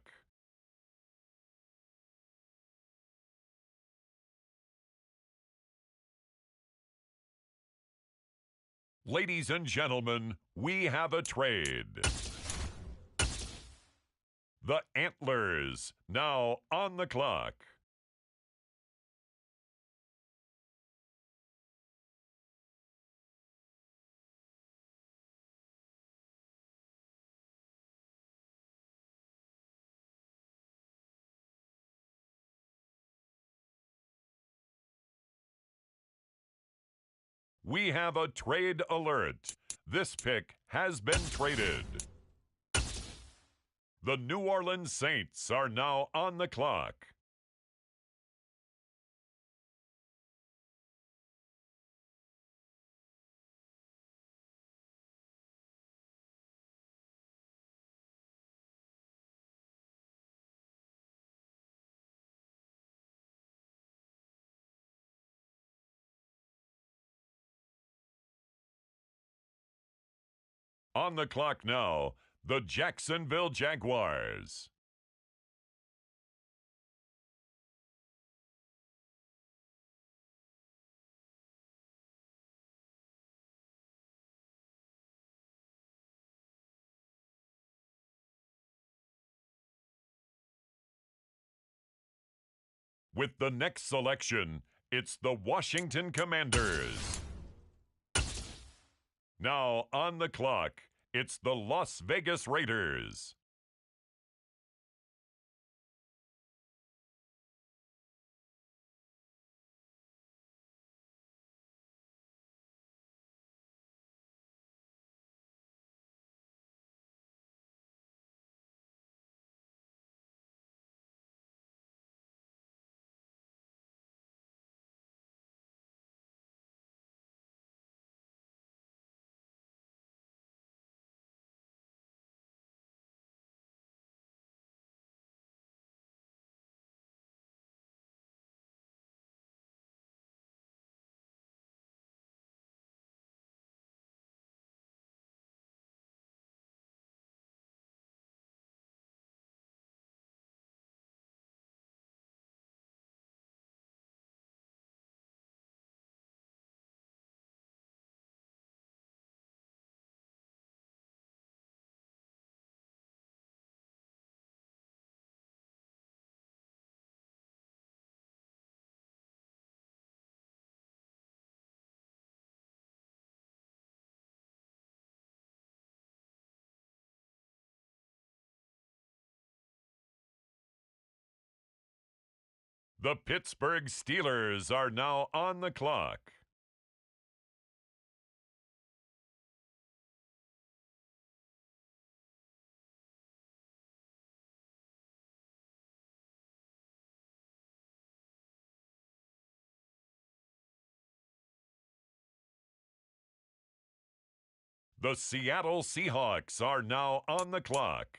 Ladies and gentlemen, we have a trade. The Antlers, now on the clock. We have a trade alert. This pick has been traded. The New Orleans Saints are now on the clock. On the clock now, the Jacksonville Jaguars. With the next selection, it's the Washington Commanders. Now on the clock, it's the Las Vegas Raiders. The Pittsburgh Steelers are now on the clock. The Seattle Seahawks are now on the clock.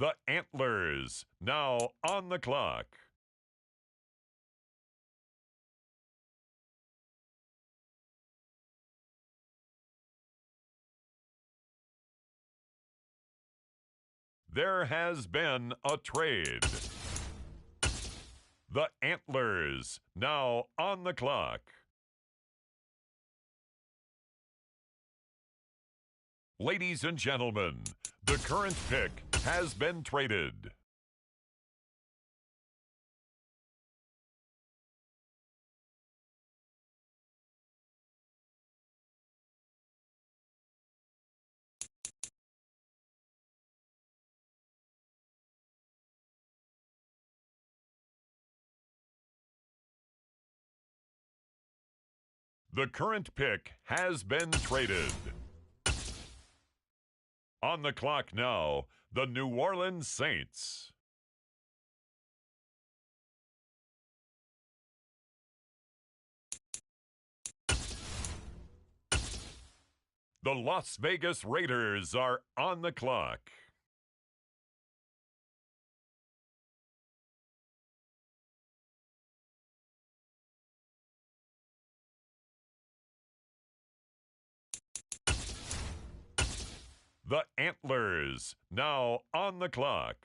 The Antlers, now on the clock. There has been a trade. The Antlers now on the clock. Ladies and gentlemen, the current pick has been traded. The current pick has been traded. On the clock now, the New Orleans Saints. The Las Vegas Raiders are on the clock. The Antlers now on the clock.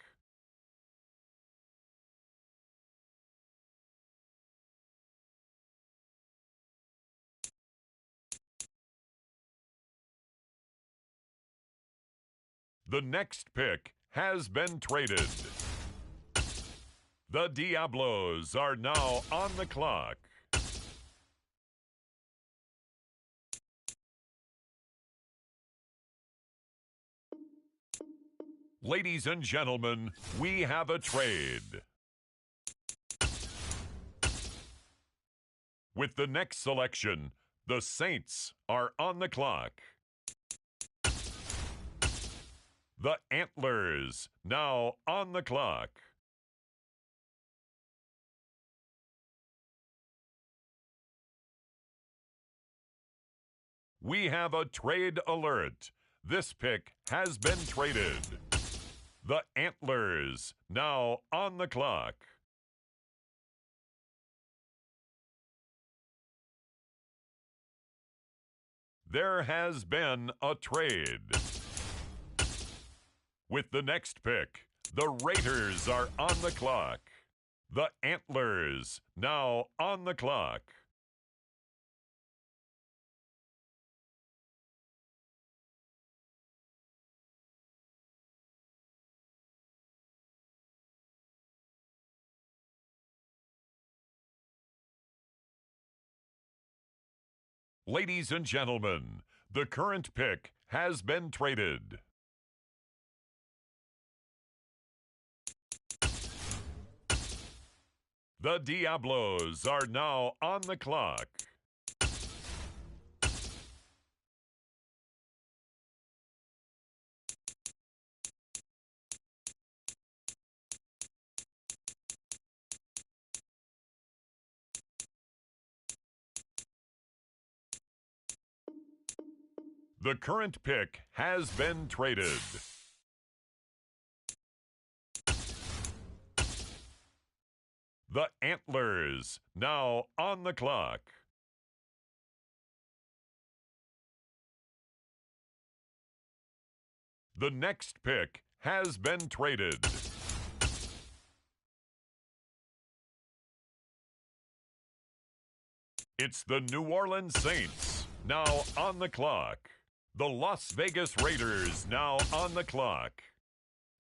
The next pick has been traded. The Diablos are now on the clock. Ladies and gentlemen, we have a trade. With the next selection, the Saints are on the clock. The Antlers now on the clock. We have a trade alert. This pick has been traded. The Antlers now on the clock. There has been a trade. With the next pick, the Raiders are on the clock. The Antlers now on the clock. Ladies and gentlemen, the current pick has been traded. The Diablos are now on the clock. The current pick has been traded. The Antlers now on the clock. The next pick has been traded. It's the New Orleans Saints now on the clock. The Las Vegas Raiders now on the clock.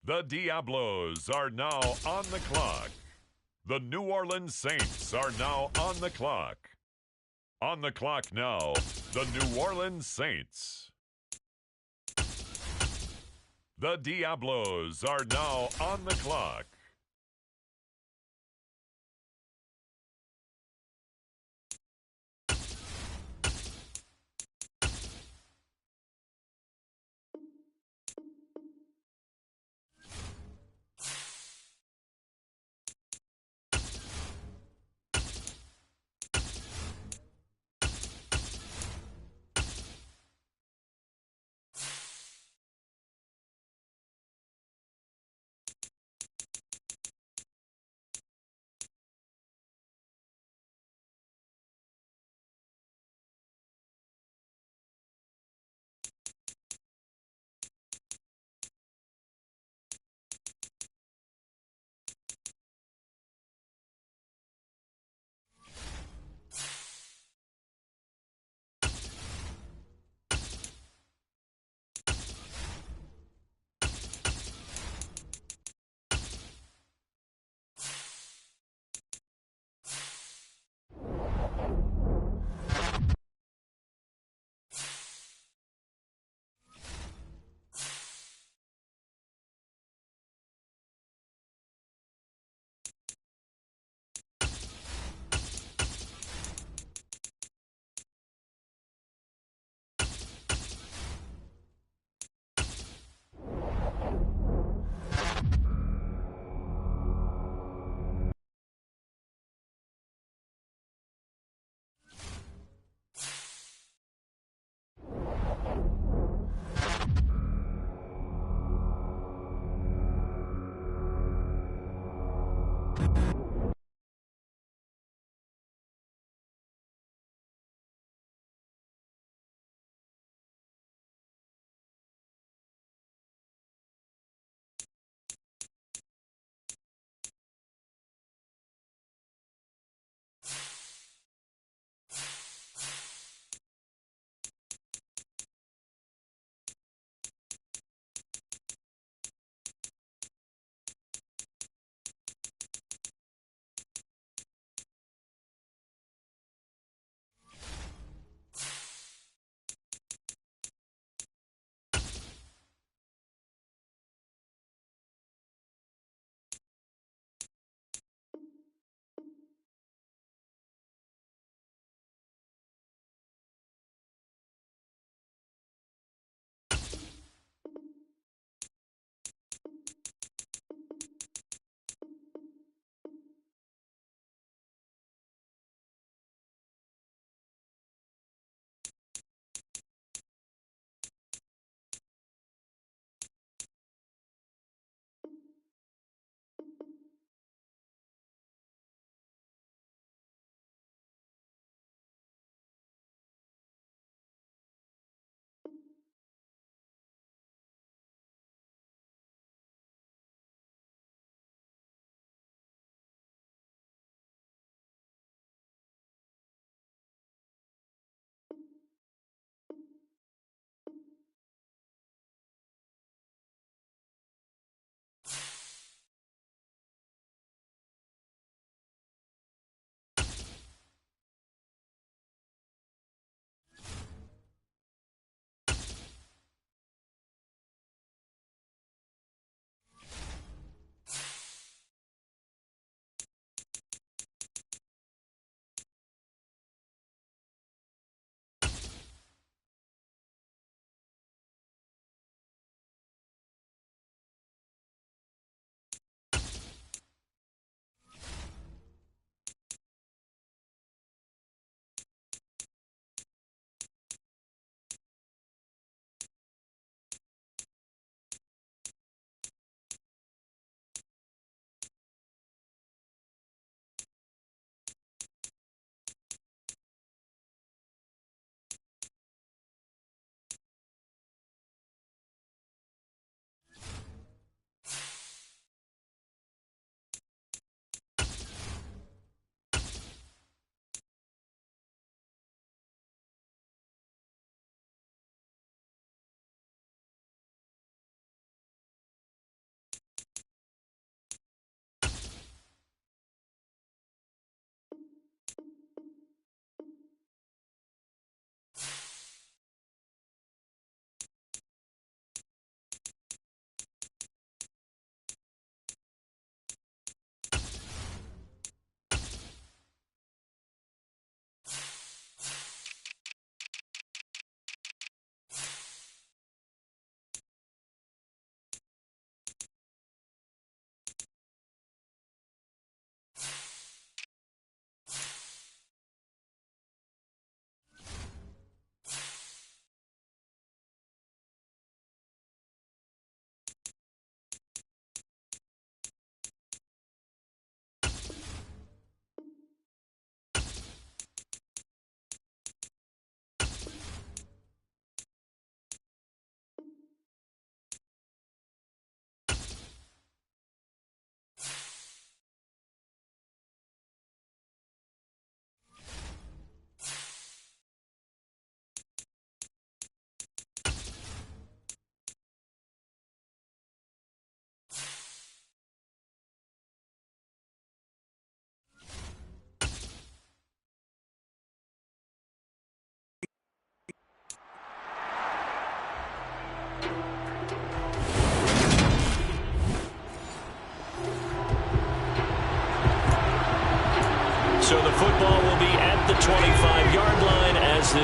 The Diablos are now on the clock. The New Orleans Saints are now on the clock. On the clock now, the New Orleans Saints. The Diablos are now on the clock.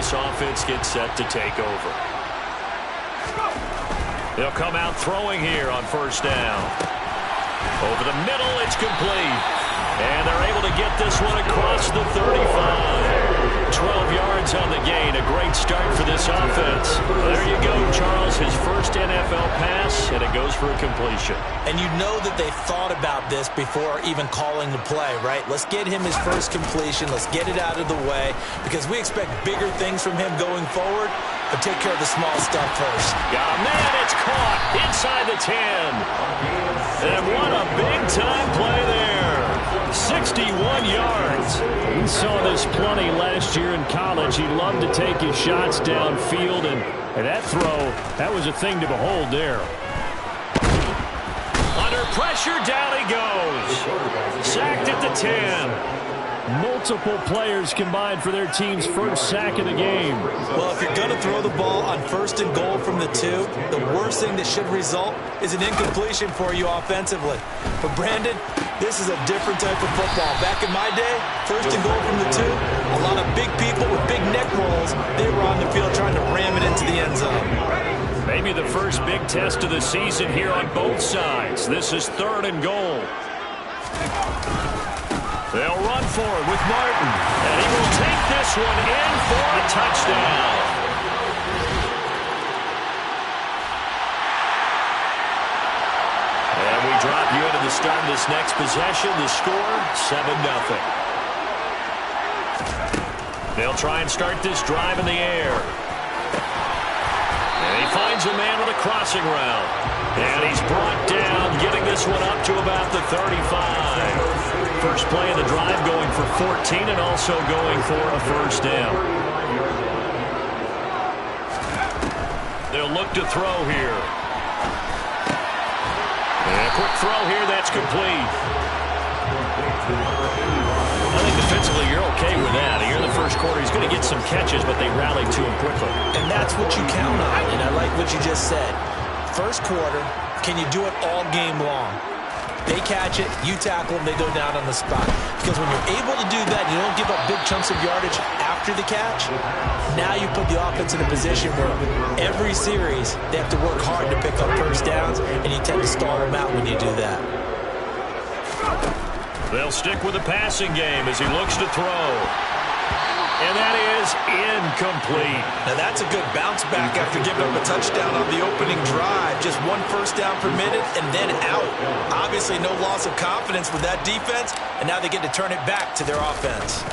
this offense gets set to take over. They'll come out throwing here on first down. Over the middle, it's complete. And they're able to get this one across the 35. 12 yards on the gain. A great start for this offense. There you go, Charles. His first NFL pass, and it goes for a completion. And you know that they thought about this before even calling the play, right? Let's get him his first completion. Let's get it out of the way because we expect bigger things from him going forward, but take care of the small stuff first. Oh, man, it's caught inside the 10. And what a big-time play there. 61 yards. He saw this plenty last year in college. He loved to take his shots downfield, and that throw, that was a thing to behold there. Under pressure, down he goes. Sacked at the 10. Multiple players combined for their team's first sack of the game. Well, if you're going to throw the ball on first and goal from the 2, the worst thing that should result is an incompletion for you offensively. But Brandon, this is a different type of football. Back in my day, first and goal from the 2, a lot of big people with big neck rolls, they were on the field trying to ram it into the end zone. Maybe the first big test of the season here on both sides. This is third and goal. They'll run for it with Martin, and he will take this one in for a touchdown. And we drop you into the start of this next possession. The score, 7-0. They'll try and start this drive in the air. And he finds a man with a crossing route. And he's brought down, getting this one up to about the 35. First play of the drive going for 14 and also going for a first down. They'll look to throw here. And a quick throw here, that's complete. I think defensively you're okay with that. Here in the first quarter, he's going to get some catches, but they rallied to him quickly. And that's what you count on, and I like what you just said. First quarter, can you do it all game long? They catch it, you tackle them, they go down on the spot. Because when you're able to do that, you don't give up big chunks of yardage after the catch, now you put the offense in a position where every series they have to work hard to pick up first downs, and you tend to stall them out when you do that. They'll stick with the passing game as he looks to throw. And that is incomplete. Now that's a good bounce back after giving up a touchdown on the opening drive. Just one first down per minute and then out. Obviously no loss of confidence with that defense, and now they get to turn it back to their offense.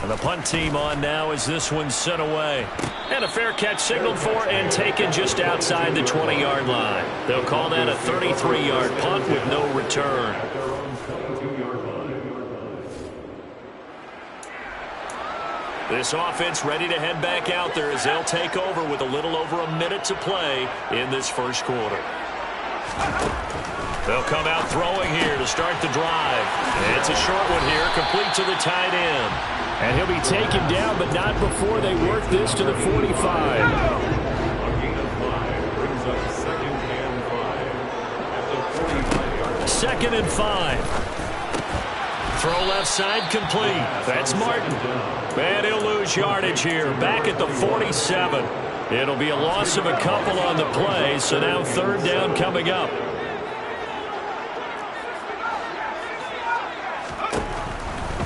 And the punt team on now as this one's sent away. And a fair catch signaled for and taken just outside the 20-yard line. They'll call that a 33-yard punt with no return. This offense ready to head back out there as they'll take over with a little over a minute to play in this first quarter. They'll come out throwing here to start the drive. It's a short one here, complete to the tight end. And he'll be taken down, but not before they work this to the 45. Second and 5. Throw left side complete. That's Martin. And he'll lose yardage here. Back at the 47. It'll be a loss of a couple on the play, so now third down coming up.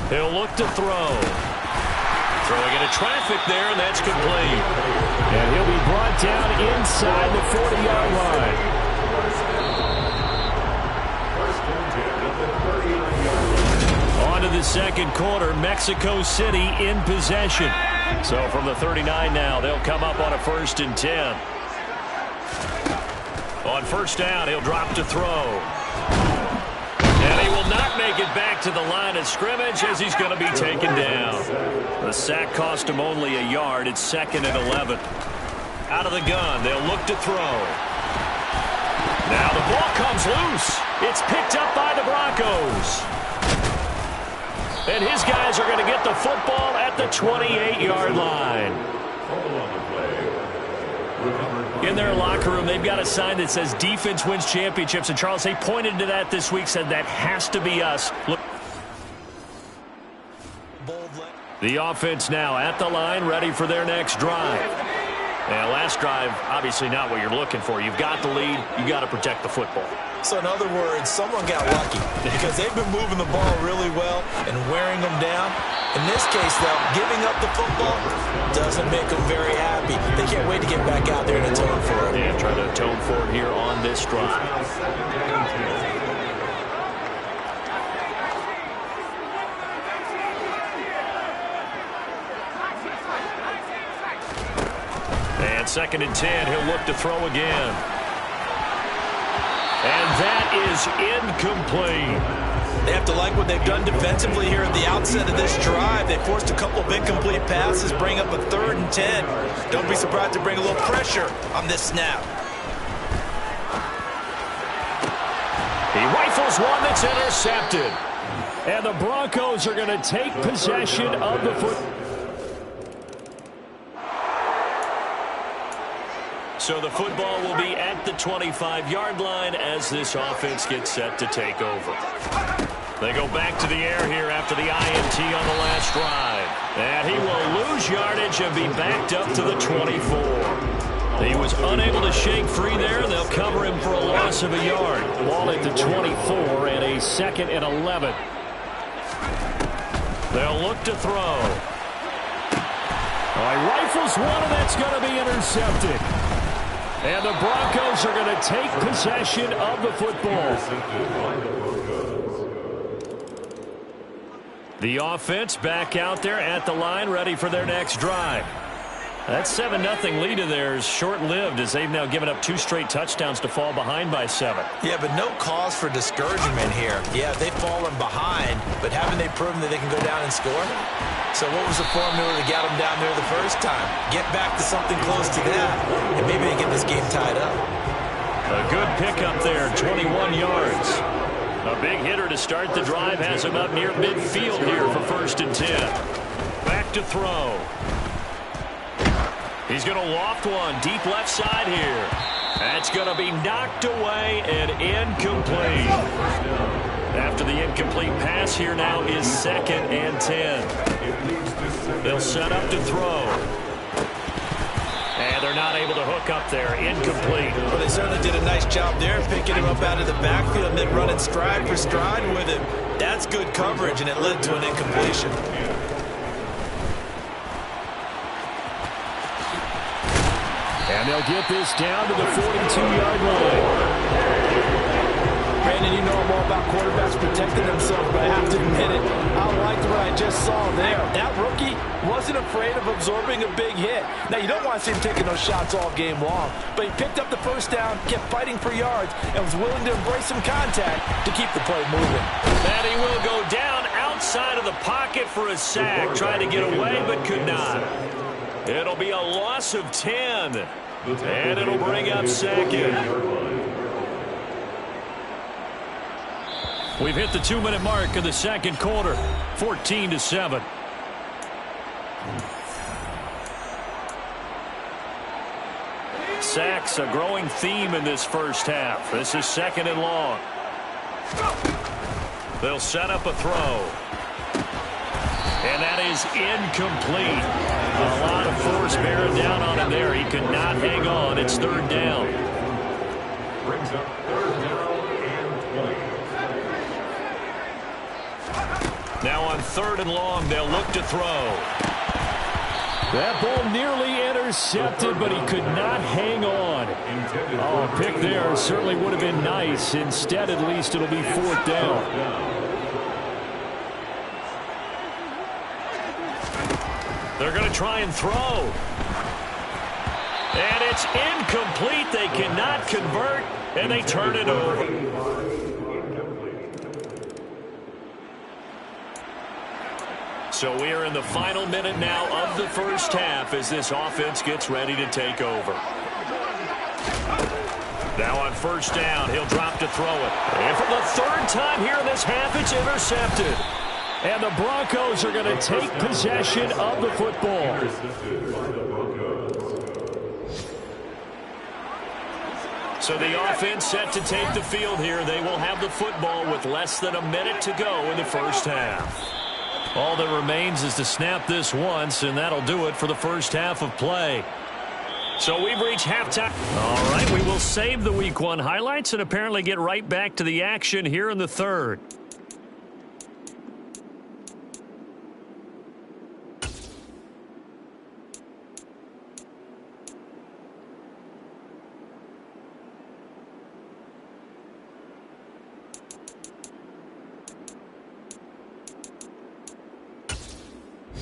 He'll look to throw. Throwing into traffic there, and that's complete. And he'll be brought down inside the 40-yard line. On to the second quarter, Mexico City in possession. So from the 39 now, they'll come up on a 1st and 10. On first down, he'll drop to throw. And he will not make it back to the line of scrimmage as he's going to be taken down. The sack cost him only a yard. It's 2nd and 11. Out of the gun, they'll look to throw. Now the ball comes loose. It's picked up by the Broncos. And his guys are going to get the football at the 28-yard line. In their locker room, they've got a sign that says defense wins championships. And Charles, they pointed to that this week, said that has to be us. Look. The offense now at the line, ready for their next drive. And last drive, obviously not what you're looking for. You've got the lead. You got to protect the football. So in other words, someone got lucky because they've been moving the ball really well and wearing them down. In this case, though, giving up the football doesn't make them very happy. They can't wait to get back out there and atone for it. Yeah, trying to atone for it here on this drive. And 2nd and 10, he'll look to throw again. And that is incomplete. They have to like what they've done defensively here at the outset of this drive. They forced a couple of incomplete passes, bring up a 3rd and 10. Don't be surprised to bring a little pressure on this snap. He rifles one that's intercepted. And the Broncos are going to take possession of the football. So the football will be at the 25-yard line as this offense gets set to take over. They go back to the air here after the INT on the last drive. And he will lose yardage and be backed up to the 24. He was unable to shake free there. They'll cover him for a loss of a yard. Ball at the 24 and a 2nd and 11. They'll look to throw. He rifles one, and that's going to be intercepted. And the Broncos are going to take possession of the football. The offense back out there at the line, ready for their next drive. That 7-0 lead of theirs short-lived as they've now given up 2 straight touchdowns to fall behind by 7. Yeah, but no cause for discouragement here. Yeah, they've fallen behind, but haven't they proven that they can go down and score? So what was the formula that got them down there the first time? Get back to something close to that, and maybe they get this game tied up. A good pickup there, 21 yards. A big hitter to start the drive has him up near midfield here for 1st and 10. Back to throw. He's going to loft one deep left side here. That's going to be knocked away and incomplete. After the incomplete pass, here now is 2nd and 10. They'll set up to throw. And they're not able to hook up there. Incomplete. Well, they certainly did a nice job there, picking him up out of the backfield and then running stride for stride with him. That's good coverage, and it led to an incompletion. And they'll get this down to the 42-yard line. Brandon, you know I'm all about quarterbacks protecting themselves, but I have to admit it. I liked what I just saw there. That rookie wasn't afraid of absorbing a big hit. Now, you don't want to see him taking those shots all game long, but he picked up the 1st down, kept fighting for yards, and was willing to embrace some contact to keep the play moving. And he will go down outside of the pocket for a sack. Tried to get away, but could not. It'll be a loss of 10, and it'll bring up 2nd. We've hit the 2-minute mark of the 2nd quarter, 14-7. Sacks, a growing theme in this first half. This is 2nd and long. They'll set up a throw. And that is incomplete. A lot of force bearing down on him there. He could not hang on. It's 3rd down. Brings up 3rd down and 20. Now on 3rd and long, they'll look to throw. That ball nearly intercepted, but he could not hang on. Oh, a pick there certainly would have been nice. Instead, at least, it'll be 4th down. They're going to try and throw. And it's incomplete. They cannot convert, and they turn it over. So we are in the final minute now of the first half as this offense gets ready to take over. Now on 1st down, he'll drop to throw it. And for the 3rd time here in this half, it's intercepted. And the Broncos are going to take possession of the football. So the offense set to take the field here. They will have the football with less than a minute to go in the first half. All that remains is to snap this once, and that'll do it for the first half of play. So we've reached halftime. All right, we will save the Week 1 highlights and apparently get right back to the action here in the third.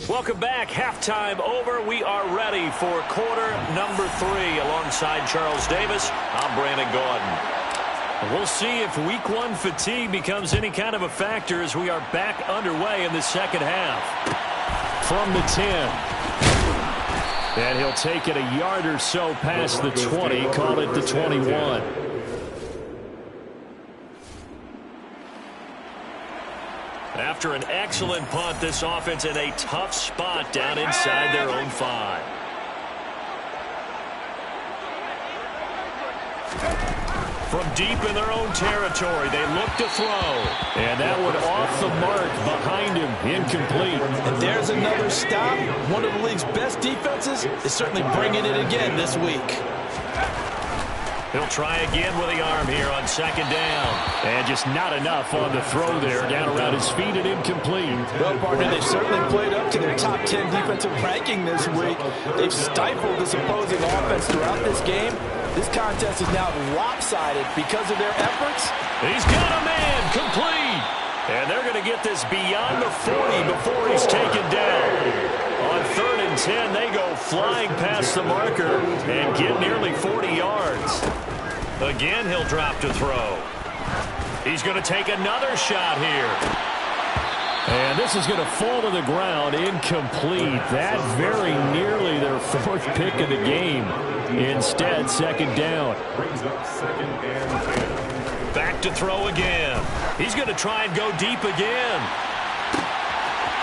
Welcome back. Halftime over. We are ready for quarter number 3. Alongside Charles Davis, I'm Brandon Gaudin. We'll see if Week 1 fatigue becomes any kind of a factor as we are back underway in the second half. From the 10. And he'll take it a yard or so past the 20, call it the 21. After an excellent punt, this offense in a tough spot down inside their own 5. From deep in their own territory, they look to throw. And that one off the mark behind him, incomplete. And there's another stop. One of the league's best defenses is certainly bringing it again this week. He'll try again with the arm here on second down. And just not enough on the throw there. Down around his feet and incomplete. Well, partner, they've certainly played up to their top 10 defensive ranking this week. They've stifled this opposing offense throughout this game. This contest is now lopsided because of their efforts. He's got a man, complete. And they're going to get this beyond the 40 before he's taken down. On 3rd and 10, they go flying past the marker and get nearly 40 yards. Again, he'll drop to throw. He's going to take another shot here. And this is going to fall to the ground, incomplete. That very nearly their 4th pick of the game. Instead, second down. Back to throw again. He's going to try and go deep again.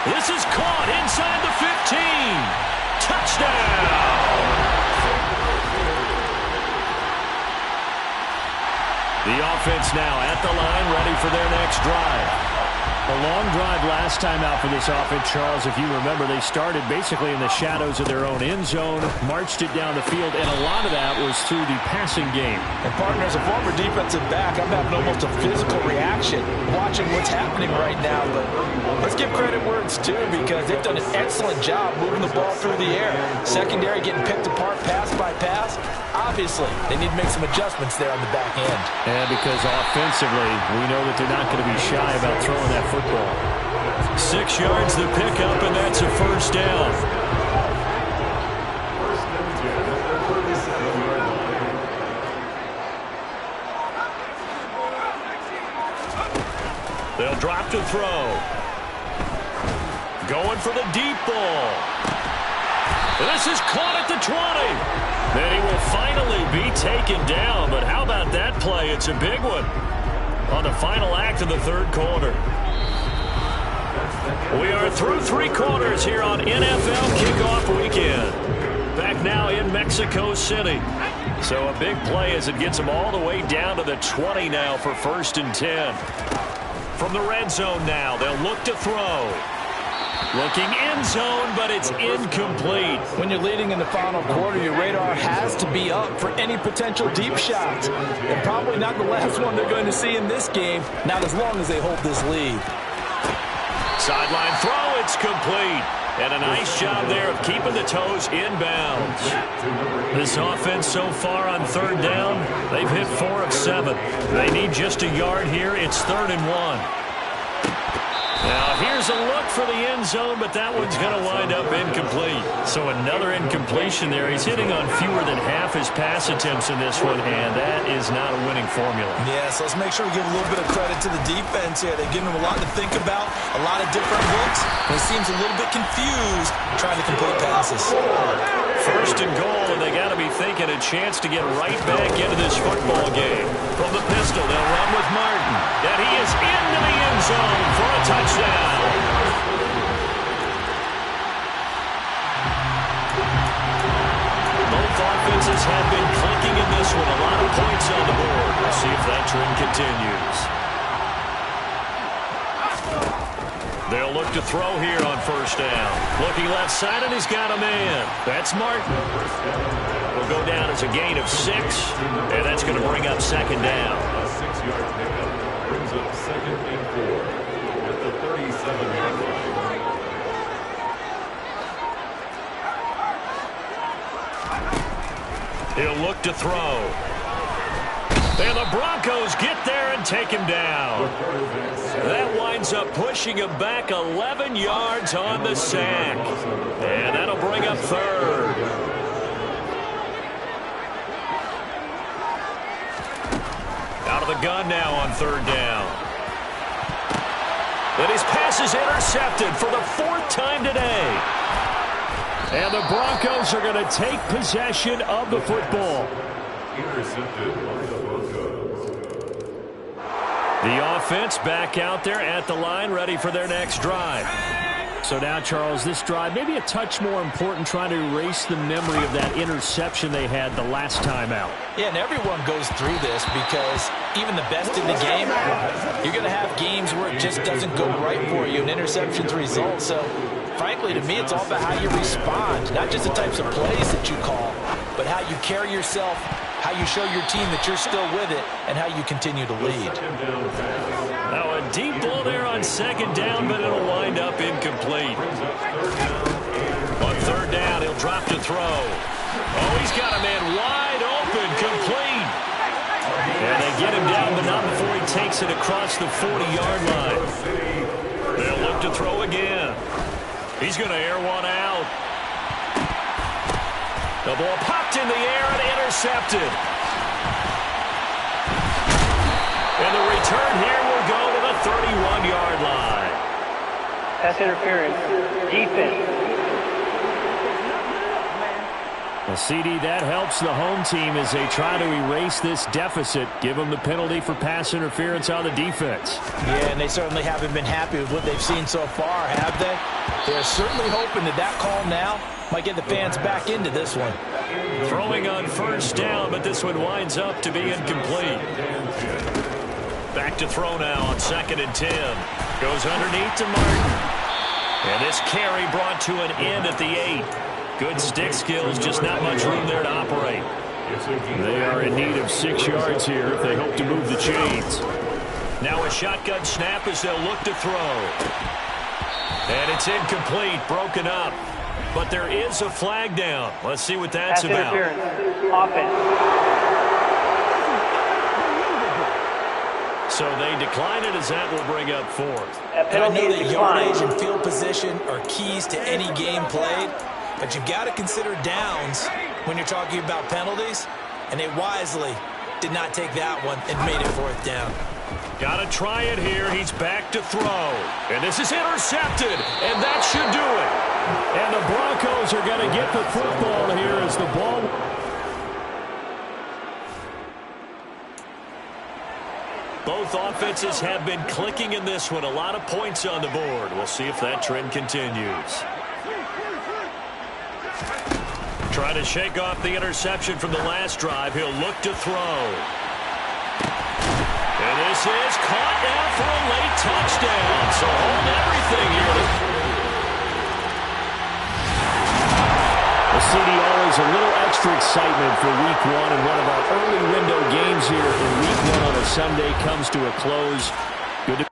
This is caught inside the 15. Touchdown! The offense now at the line, ready for their next drive. A long drive last time out for this offense, Charles. If you remember, they started basically in the shadows of their own end zone, marched it down the field, and a lot of that was through the passing game. And, partner, as a former defensive back, I'm having almost a physical reaction watching what's happening right now. But let's give credit where it's due because they've done an excellent job moving the ball through the air. Secondary getting picked apart pass by pass. Obviously, they need to make some adjustments there on the back end. And because offensively, we know that they're not going to be shy about throwing that football. 6 yards the pickup, and that's a first down. They'll drop to throw. Going for the deep ball. This is caught at the 20. Then he will finally be taken down. But how about that play? It's a big one on the final act of the third quarter. We are through 3 quarters here on NFL Kickoff Weekend. Back now in Mexico City. So a big play as it gets them all the way down to the 20 now for 1st and 10. From the red zone now, they'll look to throw. Looking end zone, but it's incomplete. When you're leading in the final quarter, your radar has to be up for any potential deep shots. And probably not the last one they're going to see in this game, not as long as they hold this lead. Sideline throw, it's complete. And a nice job there of keeping the toes inbounds. This offense so far on 3rd down, they've hit 4 of 7. They need just a yard here. It's 3rd and 1. Now, here's a look for the end zone, but that one's going to wind up incomplete. So another incompletion there. He's hitting on fewer than half his pass attempts in this one, and that is not a winning formula. Yeah, so let's make sure we give a little bit of credit to the defense here. They've given him a lot to think about, a lot of different looks, and he seems a little bit confused trying to complete passes. 1st and goal, and they got to be thinking a chance to get right back into this football game. From the pistol, they'll run with Martin. And he is into the end zone for a touchdown. Both offenses have been clicking in this one. A lot of points on the board. We'll see if that trend continues. They'll look to throw here on first down. Looking left side, and he's got a man. That's Martin. Will go down as a gain of 6, and that's going to bring up second down. A 6-yard pickup brings up 2nd and 4 at the 37-yard line. He'll look to throw. And the Broncos get there and take him down. That winds up pushing him back 11 yards on the sack. And that'll bring up third. Out of the gun now on third down. And his pass is intercepted for the 4th time today. And the Broncos are going to take possession of the football. Intercepted by the Broncos. The offense back out there at the line, ready for their next drive. So now, Charles, this drive maybe a touch more important, trying to erase the memory of that interception they had the last time out. Yeah, and everyone goes through this because even the best in the game, you're going to have games where it just doesn't go right for you, and interceptions result. So, frankly, to me, it's all about how you respond, not just the types of plays that you call, but how you carry yourself, how you show your team that you're still with it, and how you continue to lead. Now a deep ball there on second down, but it'll wind up incomplete. On third down, he'll drop to throw. Oh, he's got a man wide open, complete. And they get him down, but not before he takes it across the 40-yard line. They'll look to throw again. He's going to air one out. The ball popped in the air and intercepted. And the return here will go to the 31-yard line. Pass interference. Defense. Well, CD, that helps the home team as they try to erase this deficit. Give them the penalty for pass interference on the defense. Yeah, and they certainly haven't been happy with what they've seen so far, have they? They're certainly hoping that that call now might get the fans back into this one. Throwing on first down, but this one winds up to be incomplete. Back to throw now on 2nd and 10. Goes underneath to Martin. And this carry brought to an end at the 8. Good stick skills, just not much room there to operate. They are in need of 6 yards here if they hope to move the chains. Now a shotgun snap as they'll look to throw. And it's incomplete, broken up. But there is a flag down. Let's see what that's about. Offense. So they decline it as that will bring up 4th. And I know that yardage and field position are keys to any game played, but you've got to consider downs when you're talking about penalties, and they wisely did not take that one and made it 4th down. Got to try it here. He's back to throw. And this is intercepted, and that should do it. And the Broncos are going to get the football here as the ball. Both offenses have been clicking in this one. A lot of points on the board. We'll see if that trend continues. Trying to shake off the interception from the last drive. He'll look to throw. And this is caught now for a late touchdown. So hold everything here. The CD always a little extra excitement for week 1, and one of our early window games here in week 1 on a Sunday comes to a close. Good to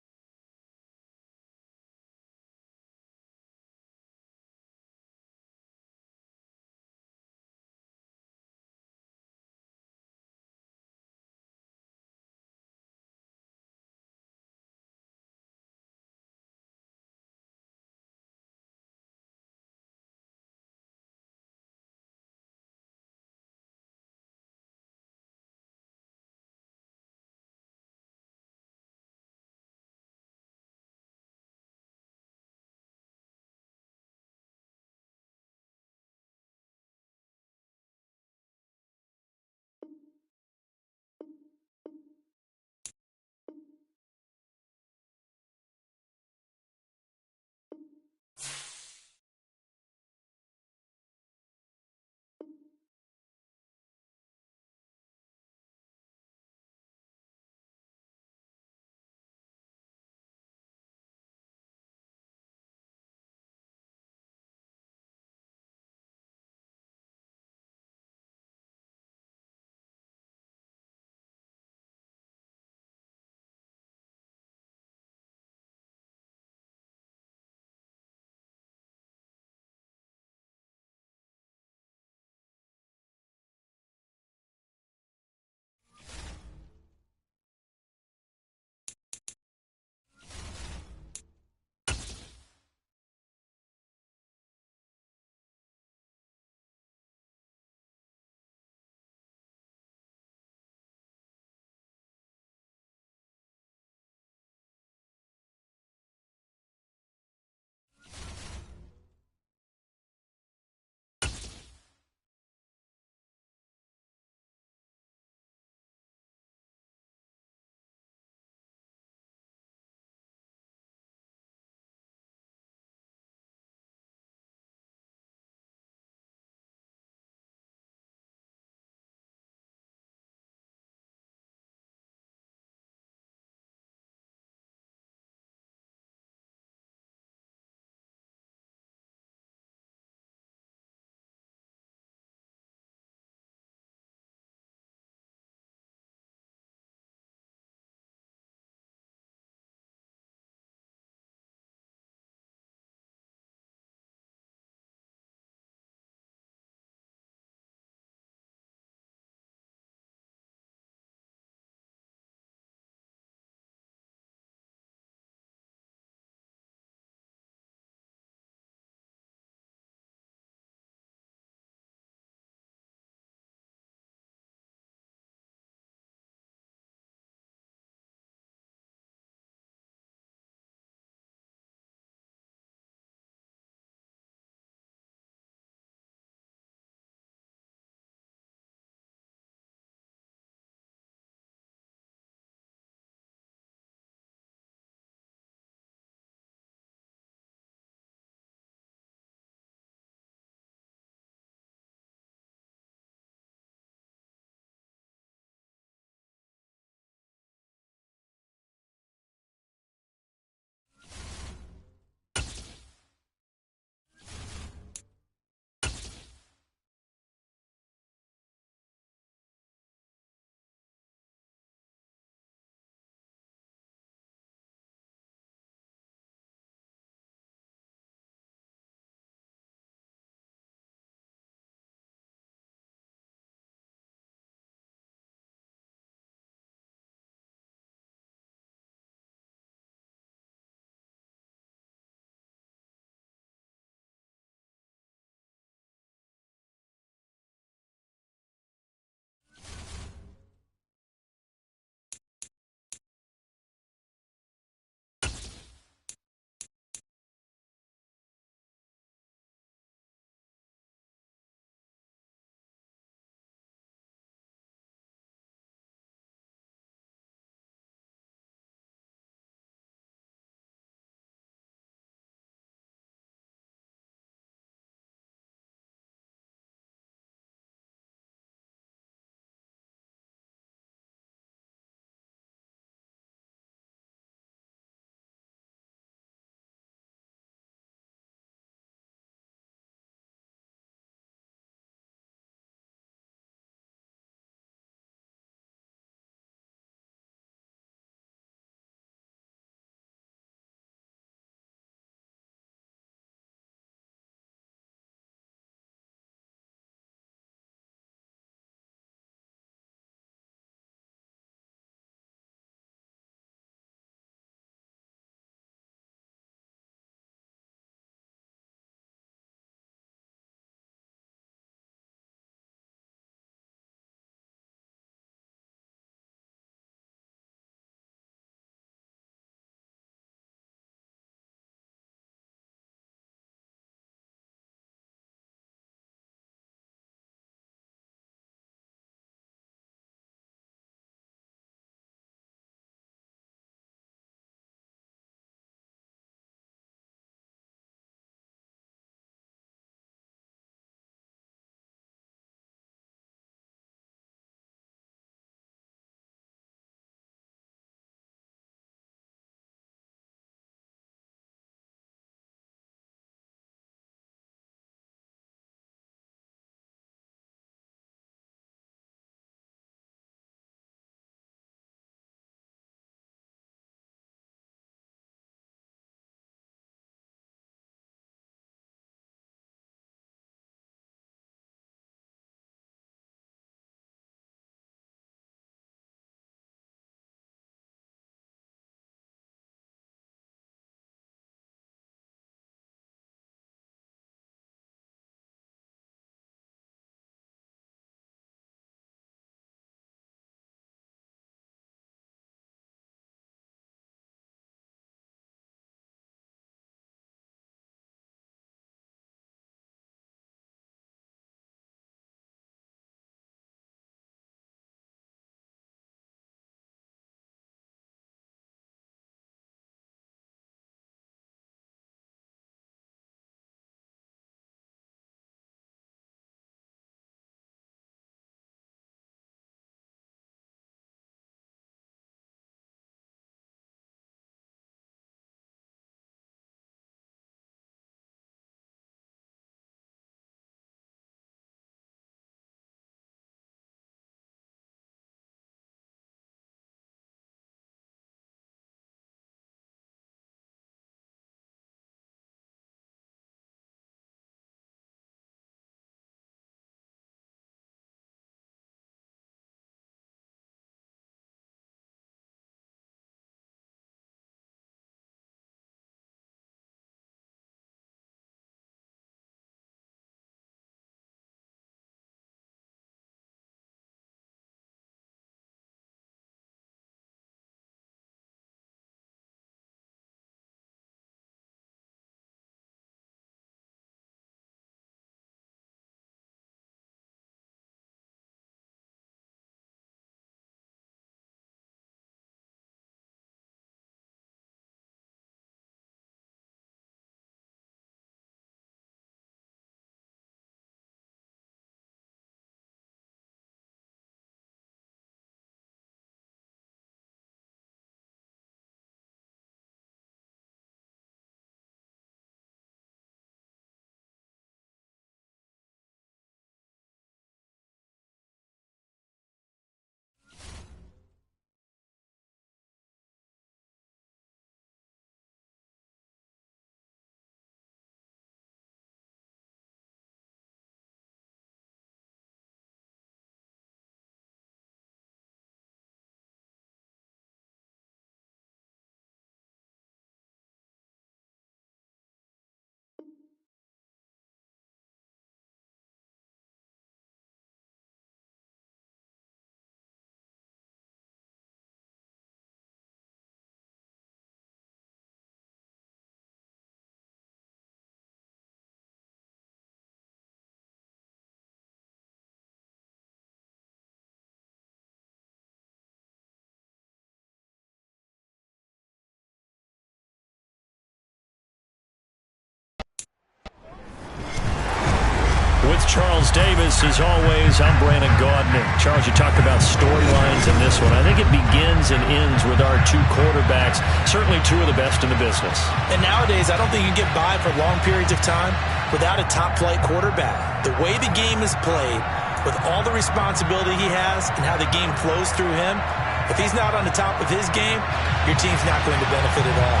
with Charles Davis. As always, I'm Brandon Gaudin. Charles, you talked about storylines in this one. I think it begins and ends with our two quarterbacks, certainly two of the best in the business. And nowadays, I don't think you can get by for long periods of time without a top-flight quarterback. The way the game is played, with all the responsibility he has and how the game flows through him, if he's not on the top of his game, your team's not going to benefit at all.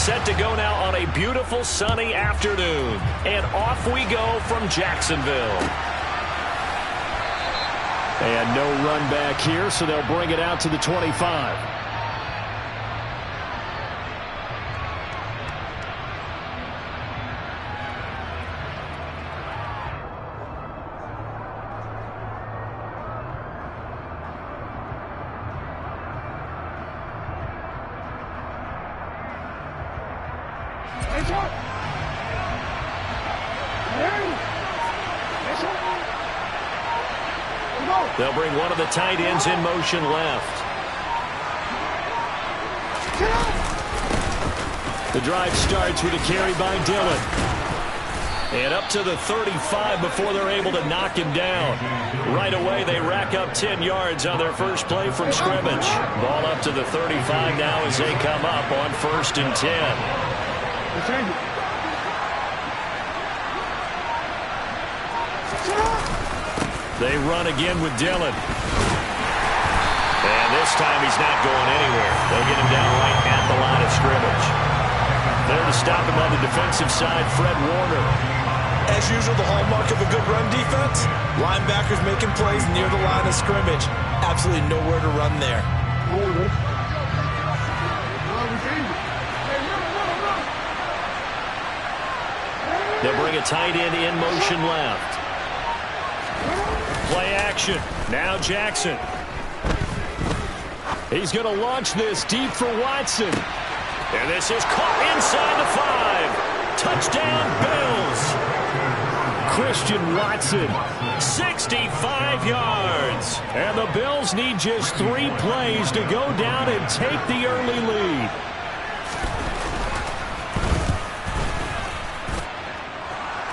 Set to go now on a beautiful sunny afternoon. And off we go from Jacksonville. And no run back here, so they'll bring it out to the 25. They'll bring one of the tight ends in motion left. The drive starts with a carry by Dillon. And up to the 35 before they're able to knock him down. Right away, they rack up 10 yards on their first play from scrimmage. Ball up to the 35 now as they come up on 1st and 10. They run again with Dillon. And this time he's not going anywhere. They'll get him down right at the line of scrimmage. There to stop him on the defensive side, Fred Warner. As usual, the hallmark of a good run defense, linebackers making plays near the line of scrimmage. Absolutely nowhere to run there. They'll bring a tight end in motion left. Play action. Now Jackson. He's going to launch this deep for Watson. And this is caught inside the 5. Touchdown, Bills. Christian Watson, 65 yards. And the Bills need just 3 plays to go down and take the early lead.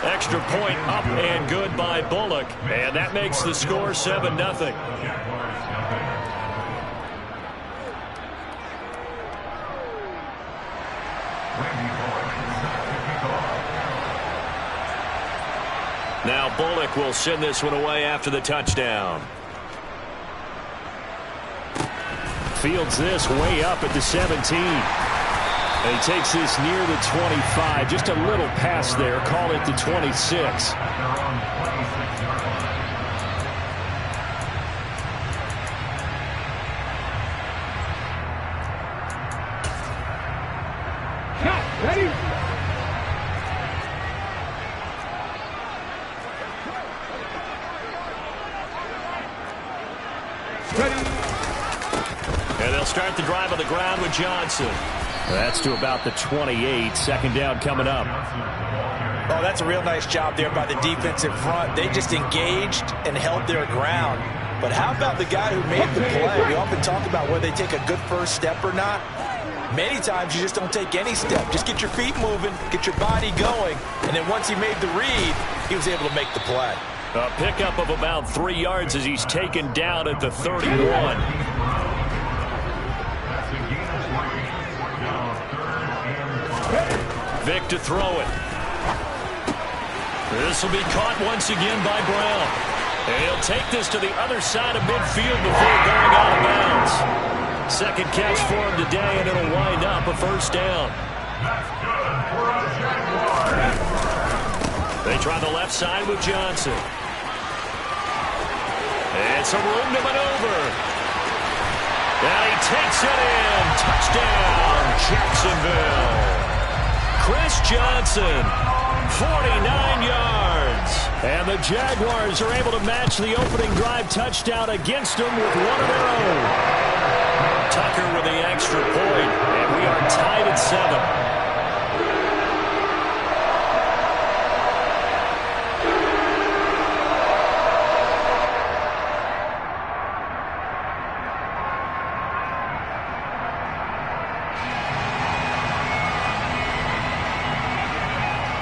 Extra point up and good by Bullock. And that makes the score 7-0. Now Bullock will send this one away after the touchdown. Fields this way up at the 17. And he takes this near the 25. Just a little pass there. Call it the 26. Ready? And they'll start the drive on the ground with Johnson. That's to about the 28. 2nd down coming up. Oh, that's a real nice job there by the defensive front. They just engaged and held their ground. But how about the guy who made the play? We often talk about whether they take a good first step or not. Many times you just don't take any step. Just get your feet moving, get your body going, and then once he made the read, he was able to make the play. A pickup of about 3 yards as he's taken down at the 31. Vic to throw it. This will be caught once again by Brown. And he'll take this to the other side of midfield before going out of bounds. 2nd catch for him today, and it'll wind up a 1st down. They try the left side with Johnson. And some room to maneuver. And he takes it in. Touchdown, Jacksonville. Chris Johnson, 49 yards. And the Jaguars are able to match the opening drive touchdown against them with one of their own. Tucker with the extra point, and we are tied at 7.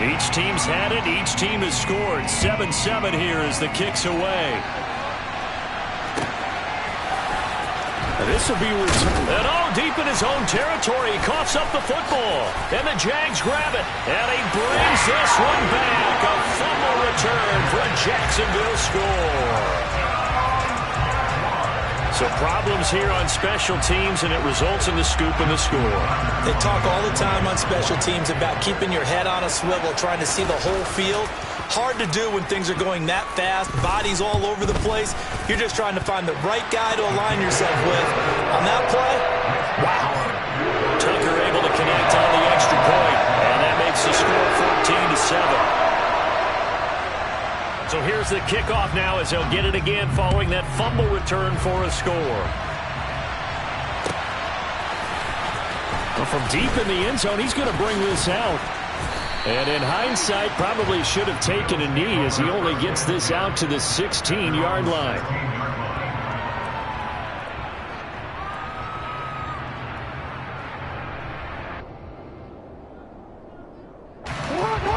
Each teams had it. Each team has scored. 7-7 here as the kick's away. This will be returned. And deep in his own territory. He coughs up the football. And the Jags grab it. And he brings this one back. A fumble return for a Jacksonville score. So problems here on special teams, and it results in the scoop and the score. They talk all the time on special teams about keeping your head on a swivel, trying to see the whole field. Hard to do when things are going that fast, bodies all over the place. You're just trying to find the right guy to align yourself with. On that play, wow. Tucker able to connect on the extra point, and that makes the score 14-7. So here's the kickoff now as they'll get it again following that fumble return for a score. Well, from deep in the end zone, he's going to bring this out. And in hindsight, probably should have taken a knee as he only gets this out to the 16-yard line.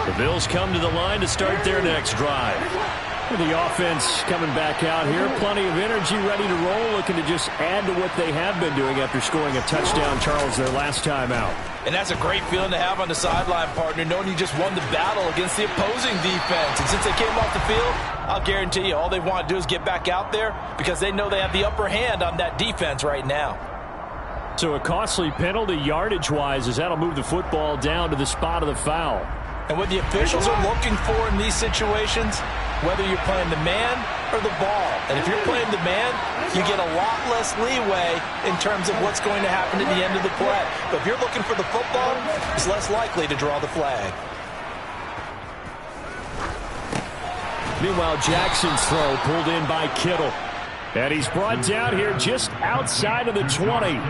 The Bills come to the line to start their next drive. The offense coming back out here. Plenty of energy, ready to roll, looking to just add to what they have been doing after scoring a touchdown, Charles, their last time out. And that's a great feeling to have on the sideline, partner, knowing you just won the battle against the opposing defense. And since they came off the field, I'll guarantee you all they want to do is get back out there because they know they have the upper hand on that defense right now. So a costly penalty yardage-wise as that'll move the football down to the spot of the foul. And what the officials are looking for in these situations, whether you're playing the man or the ball. And if you're playing the man, you get a lot less leeway in terms of what's going to happen at the end of the play. But if you're looking for the football, it's less likely to draw the flag. Meanwhile, Jackson's throw pulled in by Kittle. And he's brought down here just outside of the 20.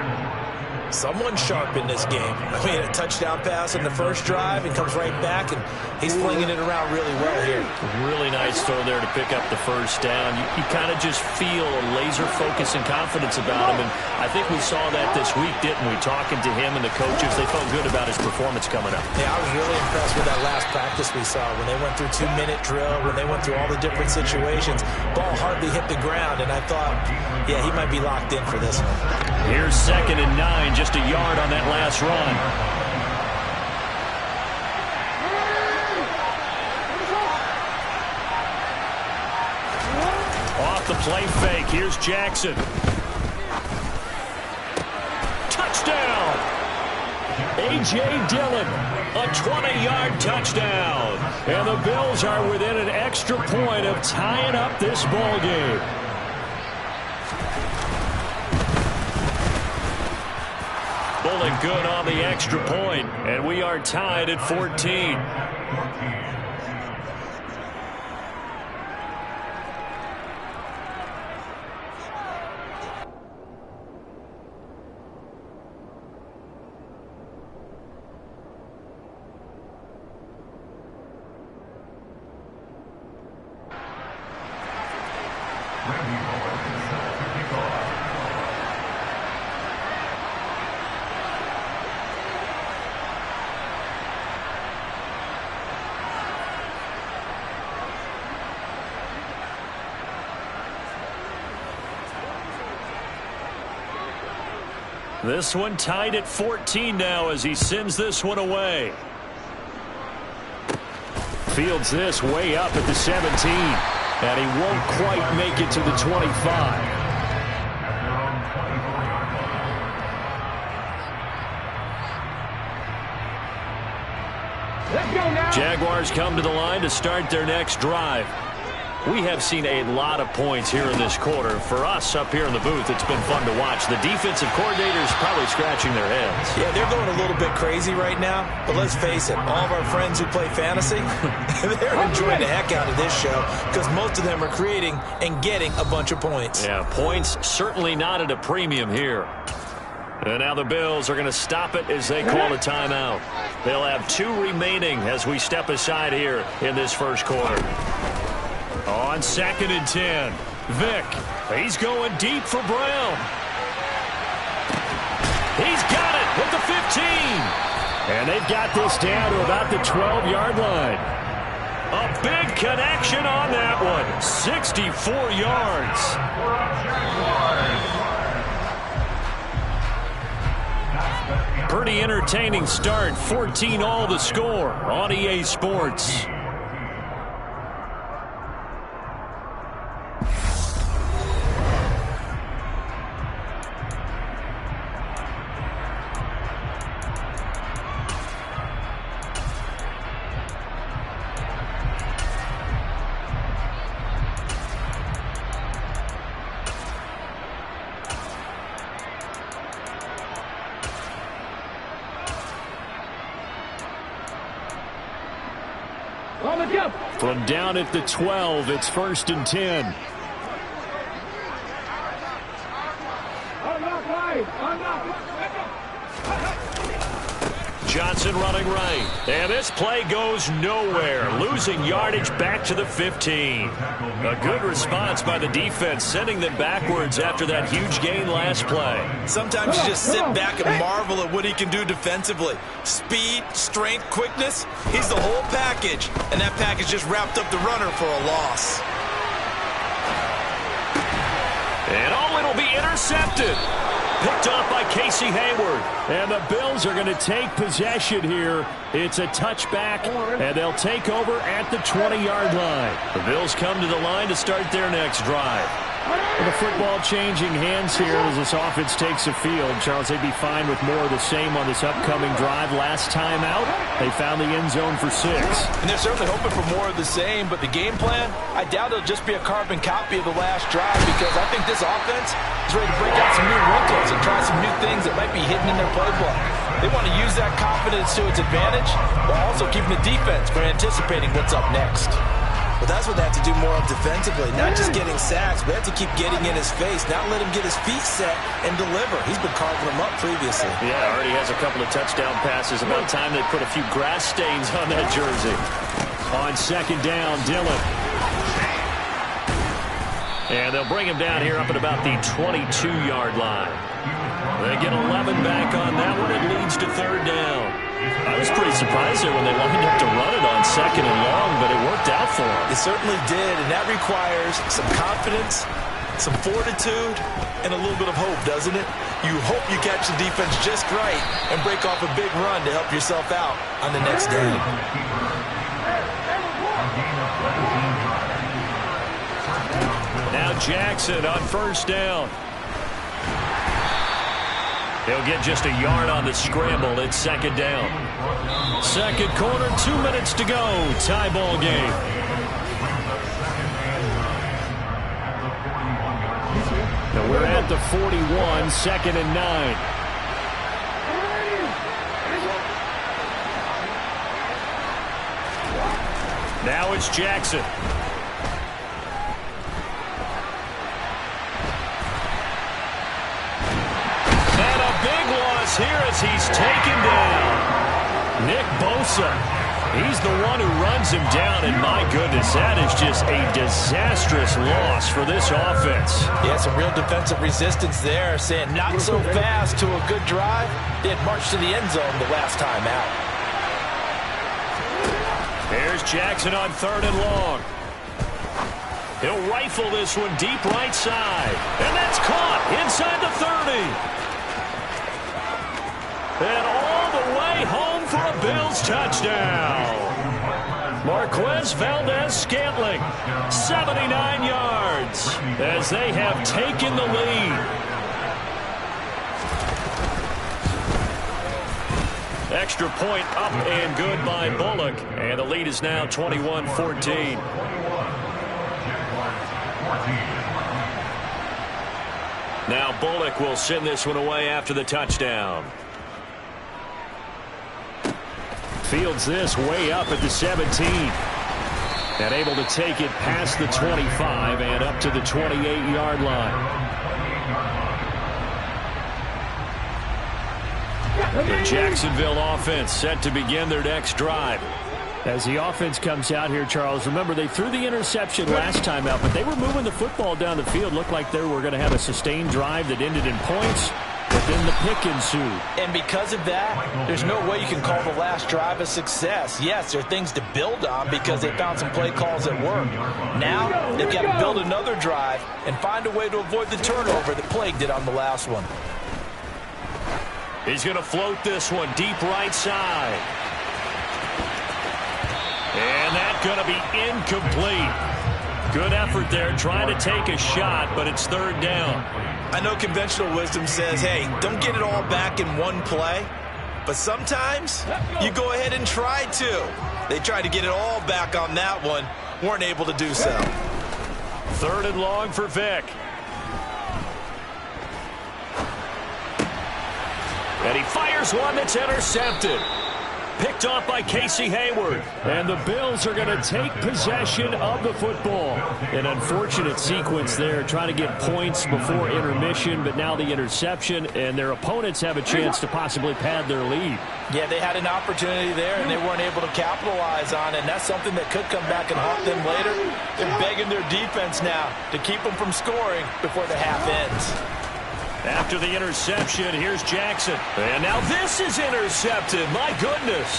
Someone sharp in this game. I mean, a touchdown pass in the first drive and comes right back, and he's flinging it around really well here. Really nice throw there to pick up the first down. You kind of just feel a laser focus and confidence about him, and I think we saw that this week, didn't we? Talking to him and the coaches, they felt good about his performance coming up. Yeah, I was really impressed with that last practice we saw when they went through 2-minute drill, when they went through all the different situations. Ball hardly hit the ground, and I thought, yeah, he might be locked in for this one. Here's 2nd and 9. Just a yard on that last run. Off the play fake. Here's Jackson. Touchdown! A.J. Dillon, a 20-yard touchdown. And the Bills are within an extra point of tying up this ball game. Pulling good on the extra point, and we are tied at 14. This one tied at 14 now as he sends this one away. Fields this way up at the 17. And he won't quite make it to the 25. Jaguars come to the line to start their next drive. We have seen a lot of points here in this quarter. For us up here in the booth, it's been fun to watch. The defensive coordinators probably scratching their heads. Yeah, they're going a little bit crazy right now. But let's face it, all of our friends who play fantasy, they're enjoying the heck out of this show because most of them are creating and getting a bunch of points. Yeah, points certainly not at a premium here. And now the Bills are going to stop it as they call a timeout. They'll have 2 remaining as we step aside here in this first quarter. On 2nd and 10, Vick, he's going deep for Brown. He's got it with the 15. And And they've got this down to about the 12-yard line. A big connection on that one. 64 yards. Pretty entertaining start. 14-all the score on EA Sports. From down at the 12, it's 1st and 10. Johnson running right. And this play goes nowhere. Losing yardage back to the 15. A good response by the defense, sending them backwards after that huge gain last play. Sometimes you just sit back and marvel at what he can do defensively. Speed, strength, quickness, he's the whole package. And that package just wrapped up the runner for a loss. And it'll be intercepted. Picked off by Casey Hayward. And the Bills are going to take possession here. It's a touchback, and they'll take over at the 20-yard line. The Bills come to the line to start their next drive. With the football changing hands here as this offense takes the field. Charles, they'd be fine with more of the same on this upcoming drive. Last time out, they found the end zone for 6. And they're certainly hoping for more of the same, but the game plan, I doubt it'll just be a carbon copy of the last drive, because I think this offense is ready to break out some new wrinkles and try some new things that might be hidden in their playbook. They want to use that confidence to its advantage while also keeping the defense from anticipating what's up next. But that's what they have to do more of defensively. Not just getting sacks, but they have to keep getting in his face. Not let him get his feet set and deliver. He's been carving them up previously. Yeah, already has a couple of touchdown passes. About time they put a few grass stains on that jersey. On 2nd down, Dillon. And they'll bring him down here up at about the 22-yard line. They get 11 back on that one. It leads to 3rd down. I was pretty surprised there when they lined up to run it on 2nd and long, but it worked out for them. It certainly did, and that requires some confidence, some fortitude, and a little bit of hope, doesn't it? You hope you catch the defense just right and break off a big run to help yourself out on the next down. Now Jackson on 1st down. He'll get just a yard on the scramble. It's 2nd down. 2nd quarter, 2 minutes to go. Tie ball game. Now we're at the 41, 2nd and 9. Now it's Jackson. Here as he's taken down. Nick Bosa. He's the one who runs him down, and my goodness, that is just a disastrous loss for this offense. Yeah, some real defensive resistance there, saying not so fast to a good drive. They had marched to the end zone the last time out. Here's Jackson on 3rd and long. He'll rifle this one deep right side. And that's caught inside the 30. And all the way home for a Bills touchdown. Marquez Valdez-Scantling, 79 yards, as they have taken the lead. Extra point up and good by Bullock. And the lead is now 21-14. Now Bullock will send this one away after the touchdown. Fields this way up at the 17. And able to take it past the 25 and up to the 28-yard line. The Jacksonville offense set to begin their next drive. As the offense comes out here, Charles, remember they threw the interception last time out, but they were moving the football down the field. Looked like they were going to have a sustained drive that ended in points. But then the pick ensued. And because of that, there's no way you can call the last drive a success. Yes, there are things to build on because they found some play calls that work. Now, they've got to build another drive and find a way to avoid the turnover that plagued it on the last one. He's going to float this one deep right side. And that's going to be incomplete. Good effort there, trying to take a shot, but it's third down. I know conventional wisdom says, hey, don't get it all back in one play. But sometimes you go ahead and try to. They tried to get it all back on that one. Weren't able to do so. Third and long for Vic. And he fires one that's intercepted. Picked off by Casey Hayward. And the Bills are going to take possession of the football. An unfortunate sequence there, trying to get points before intermission, but now the interception, and their opponents have a chance to possibly pad their lead. Yeah, they had an opportunity there, and they weren't able to capitalize on it, and that's something that could come back and haunt them later. They're begging their defense now to keep them from scoring before the half ends. After the interception, here's Jackson. And now this is intercepted. My goodness.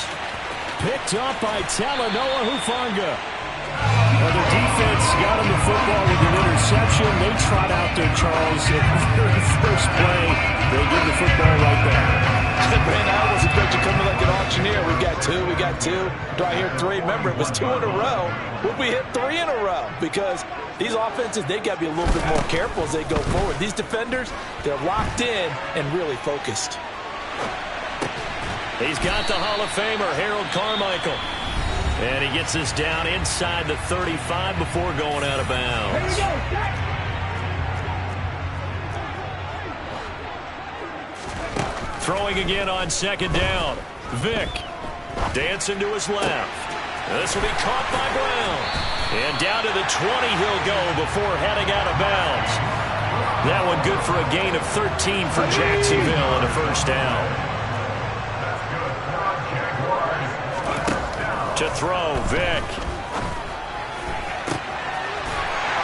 Picked up by Talanoa Hufanga. Well, the defense got him the football with an interception. They trot out there, Charles. At the very first play, they give the football right back. Man, I was expecting to come in like an auctioneer. We got two. Do I hear three? Remember, it was 2 in a row. Would we hit 3 in a row? Because these offenses, they got to be a little bit more careful as they go forward. These defenders, they're locked in and really focused. He's got the Hall of Famer, Harold Carmichael. And he gets this down inside the 35 before going out of bounds. Throwing again on second down. Vic dancing to his left. This will be caught by Brown. And down to the 20 he'll go before heading out of bounds. That one good for a gain of 13 for Jacksonville and a first down. To throw, Vic.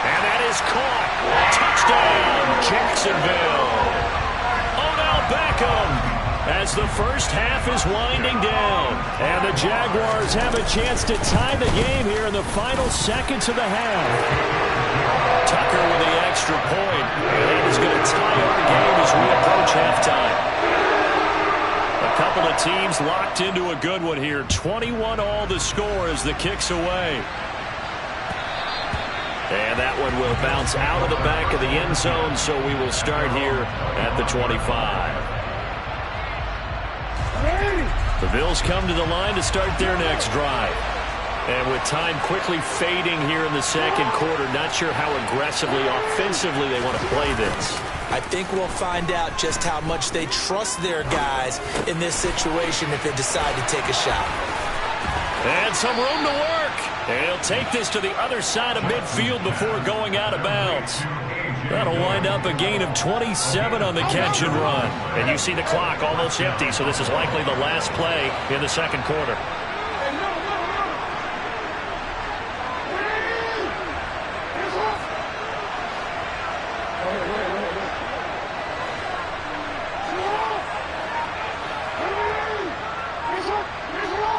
And that is caught. Touchdown, Jacksonville. Odell Beckham. As the first half is winding down. And the Jaguars have a chance to tie the game here in the final seconds of the half. Tucker with the extra point. And that is going to tie up the game as we approach halftime. A couple of teams locked into a good one here. 21 all the score as the kick's away. And that one will bounce out of the back of the end zone, so we will start here at the 25. The Bills come to the line to start their next drive. And with time quickly fading here in the second quarter, not sure how aggressively, offensively they want to play this. I think we'll find out just how much they trust their guys in this situation if they decide to take a shot. And some room to work. And he'll take this to the other side of midfield before going out of bounds. That'll wind up a gain of 27 on the catch and run. And you see the clock almost empty, so this is likely the last play in the second quarter.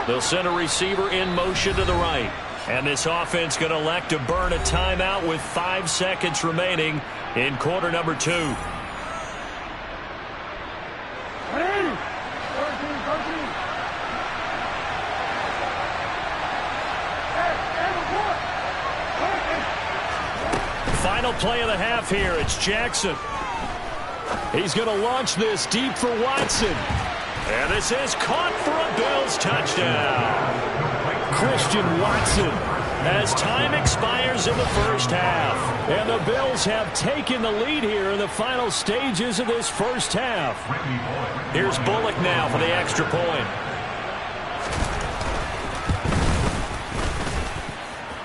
They'll send a receiver in motion to the right. And this offense going to elect to burn a timeout with 5 seconds remaining in quarter number 2. Final play of the half here. It's Jackson. He's going to launch this deep for Watson. And this is caught for a Bills touchdown. Christian Watson as time expires in the first half. And the Bills have taken the lead here in the final stages of this first half. Here's Bullock now for the extra point.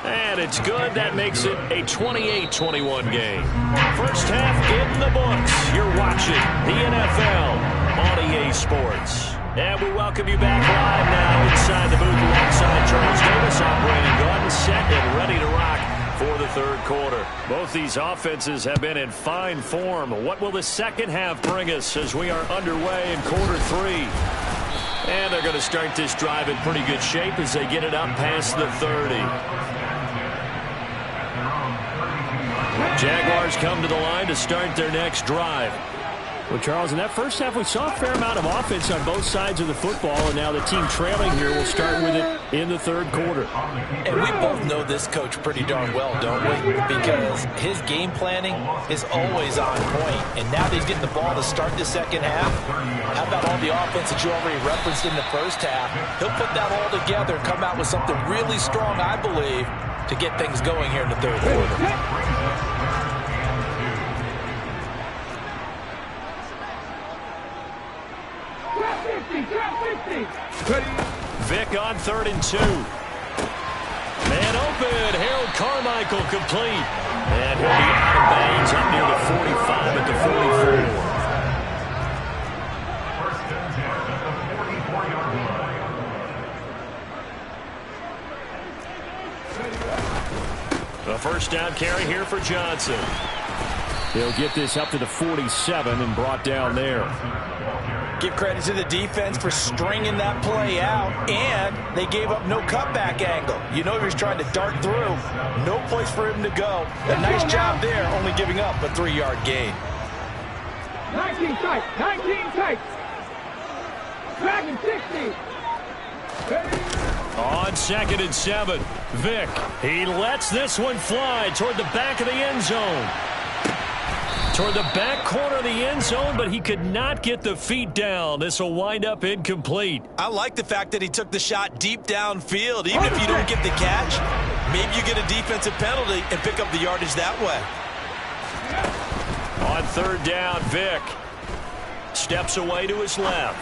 And it's good. That makes it a 28-21 game. First half in the books. You're watching the NFL on EA Sports. And we welcome you back live now inside the booth alongside Charles Davis. I'm Brandon Gordon, set and ready to rock for the third quarter. Both these offenses have been in fine form. What will the second half bring us as we are underway in quarter three? And they're going to start this drive in pretty good shape as they get it up past the 30. Jaguars come to the line to start their next drive. Well, Charles, in that first half, we saw a fair amount of offense on both sides of the football, and now the team trailing here will start with it in the third quarter. And we both know this coach pretty darn well, don't we? Because his game planning is always on point. And now that he's getting the ball to start the second half, how about all the offense that you already referenced in the first half? He'll put that all together and come out with something really strong, I believe, to get things going here in the third quarter. Vick on 3rd and 2. Man open. Harold Carmichael complete. And he'll be out of bounds up near the 45 at the 44. A first down carry here for Johnson. They'll get this up to the 47 and brought down there. Give credit to the defense for stringing that play out, and they gave up no cutback angle. You know he was trying to dart through. No place for him to go. A nice job there, only giving up a 3-yard gain. 19 tight, 19 tight. Dragon 60. On 2nd and 7, Vick. He lets this one fly toward the back of the end zone. Toward the back corner of the end zone, but he could not get the feet down. This will wind up incomplete. I like the fact that he took the shot deep downfield. Even if you don't get the catch, maybe you get a defensive penalty and pick up the yardage that way. On 3rd down, Vick steps away to his left.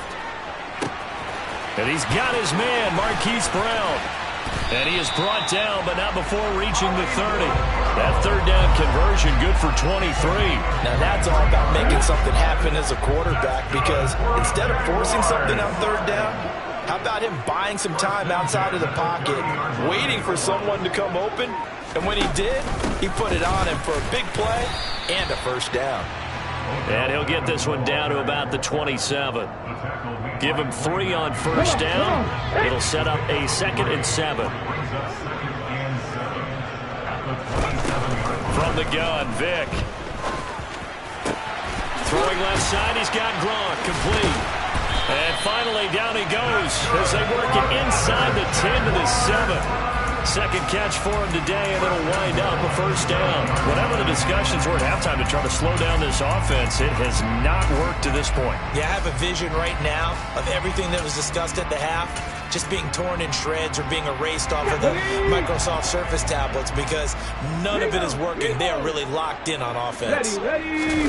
And he's got his man, Marquise Brown. And he is brought down, but not before reaching the 30. That 3rd down conversion good for 23. Now that's all about making something happen as a quarterback, because instead of forcing something on 3rd down, how about him buying some time outside of the pocket, waiting for someone to come open? And when he did, he put it on him for a big play and a first down. And he'll get this one down to about the 27. Give him 3 on first down. It'll set up a 2nd and 7. From the gun, Vick. Throwing left side, he's got Gronk, complete. And finally, down he goes as they work it inside the 10 to the 7. Second catch for him today, and it'll wind up a first down. Whatever the discussions were at halftime to try to slow down this offense, it has not worked to this point. Yeah, I have a vision right now of everything that was discussed at the half just being torn in shreds or being erased off of the Microsoft Surface tablets, because none of it is working. They are really locked in on offense. Ready.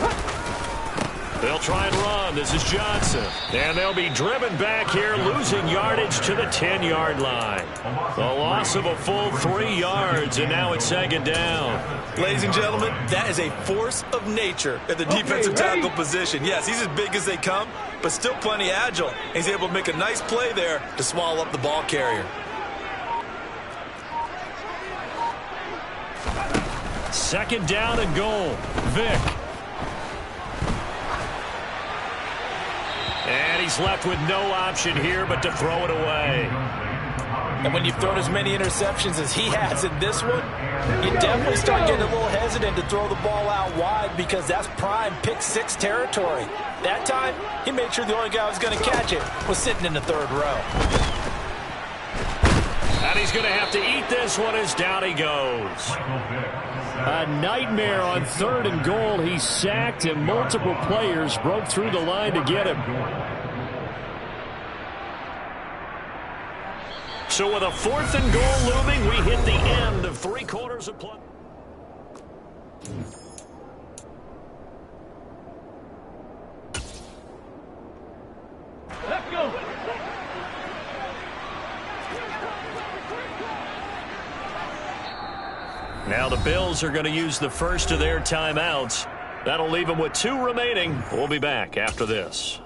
They'll try and run. This is Johnson. And they'll be driven back here, losing yardage to the 10-yard line. A loss of a full 3 yards, and now it's 2nd down. Ladies and gentlemen, that is a force of nature at the defensive tackle position. Yes, he's as big as they come, but still plenty agile. He's able to make a nice play there to swallow up the ball carrier. 2nd down and goal. Vick. And he's left with no option here but to throw it away. And when you've thrown as many interceptions as he has in this one, you definitely start getting a little hesitant to throw the ball out wide, because that's prime pick 6 territory. That time, he made sure the only guy who was going to catch it was sitting in the 3rd row. And he's going to have to eat this one as down he goes. A nightmare on 3rd and goal. He sacked, and multiple players broke through the line to get him. So with a 4th and goal looming, we hit the end of 3 quarters of play. Let's go. Now the Bills are going to use the first of their timeouts. That'll leave them with 2 remaining. We'll be back after this.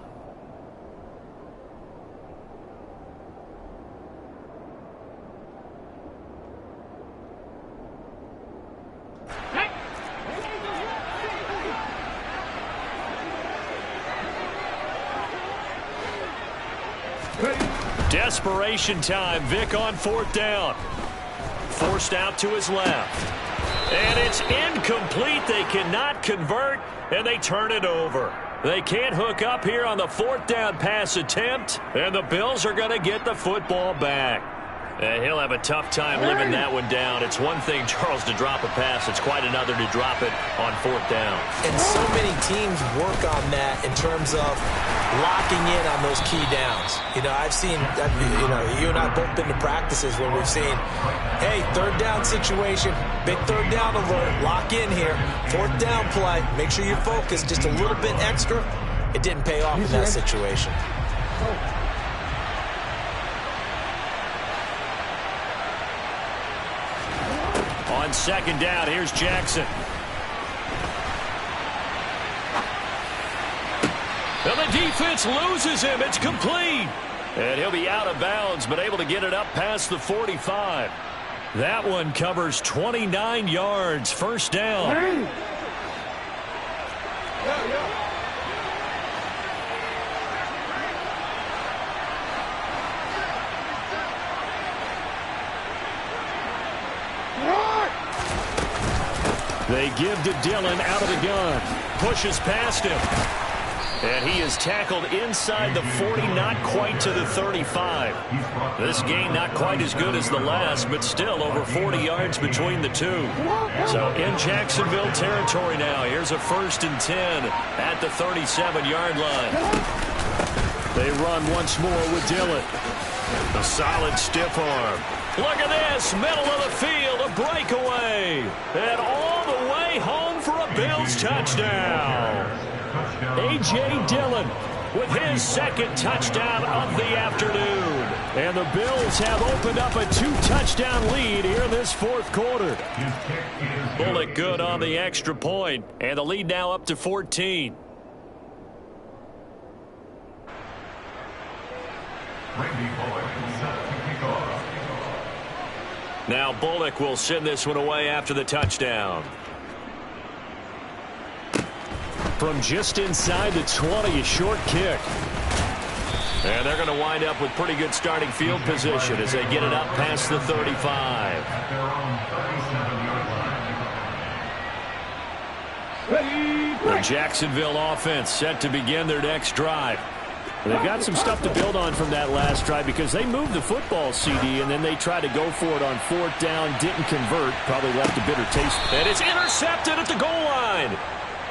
Desperation time. Vic on 4th down. Forced out to his left. And it's incomplete. They cannot convert, and they turn it over. They can't hook up here on the 4th down pass attempt, and the Bills are going to get the football back. He'll have a tough time living that one down. It's one thing, Charles, to drop a pass. It's quite another to drop it on 4th down. And so many teams work on that in terms of locking in on those key downs. You know, I've seen, you and I have both been to practices when we've seen, hey, 3rd down situation, big 3rd down alert, lock in here, 4th down play, make sure you're focused just a little bit extra. It didn't pay off in that situation. On 2nd down, here's Jackson. And the defense loses him. It's complete. And he'll be out of bounds, but able to get it up past the 45. That one covers 29 yards. 1st down. They give to Dillon out of the gun. Pushes past him. And he is tackled inside the 40, not quite to the 35. This game not quite as good as the last, but still over 40 yards between the two. So in Jacksonville territory now. Here's a 1st and 10 at the 37-yard line. They run once more with Dillon. A solid stiff arm. Look at this, middle of the field, a breakaway. And all the way home for a Bills touchdown. A.J. Dillon with his 2nd touchdown of the afternoon. And the Bills have opened up a 2-touchdown lead here in this 4th quarter. Bullock good on the extra point, and the lead now up to 14. Now Bullock will send this one away after the touchdown. From just inside the 20, a short kick. And they're going to wind up with pretty good starting field position as they get it up past the 35. The Jacksonville offense set to begin their next drive. They've got some stuff to build on from that last drive because they moved the football, CD, and then they tried to go for it on 4th down, didn't convert, probably left a bitter taste. And it's intercepted at the goal line.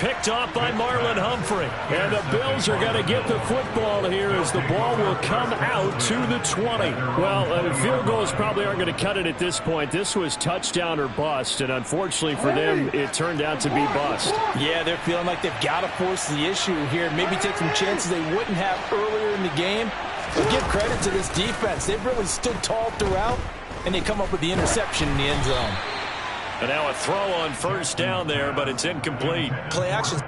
Picked off by Marlon Humphrey. And the Bills are going to get the football here as the ball will come out to the 20. Well, field goals probably aren't going to cut it at this point. This was touchdown or bust, and unfortunately for them, it turned out to be bust. Yeah, they're feeling like they've got to force the issue here. Maybe take some chances they wouldn't have earlier in the game. But give credit to this defense. They've really stood tall throughout, and they come up with the interception in the end zone. And now a throw on 1st down there, but it's incomplete. Play action.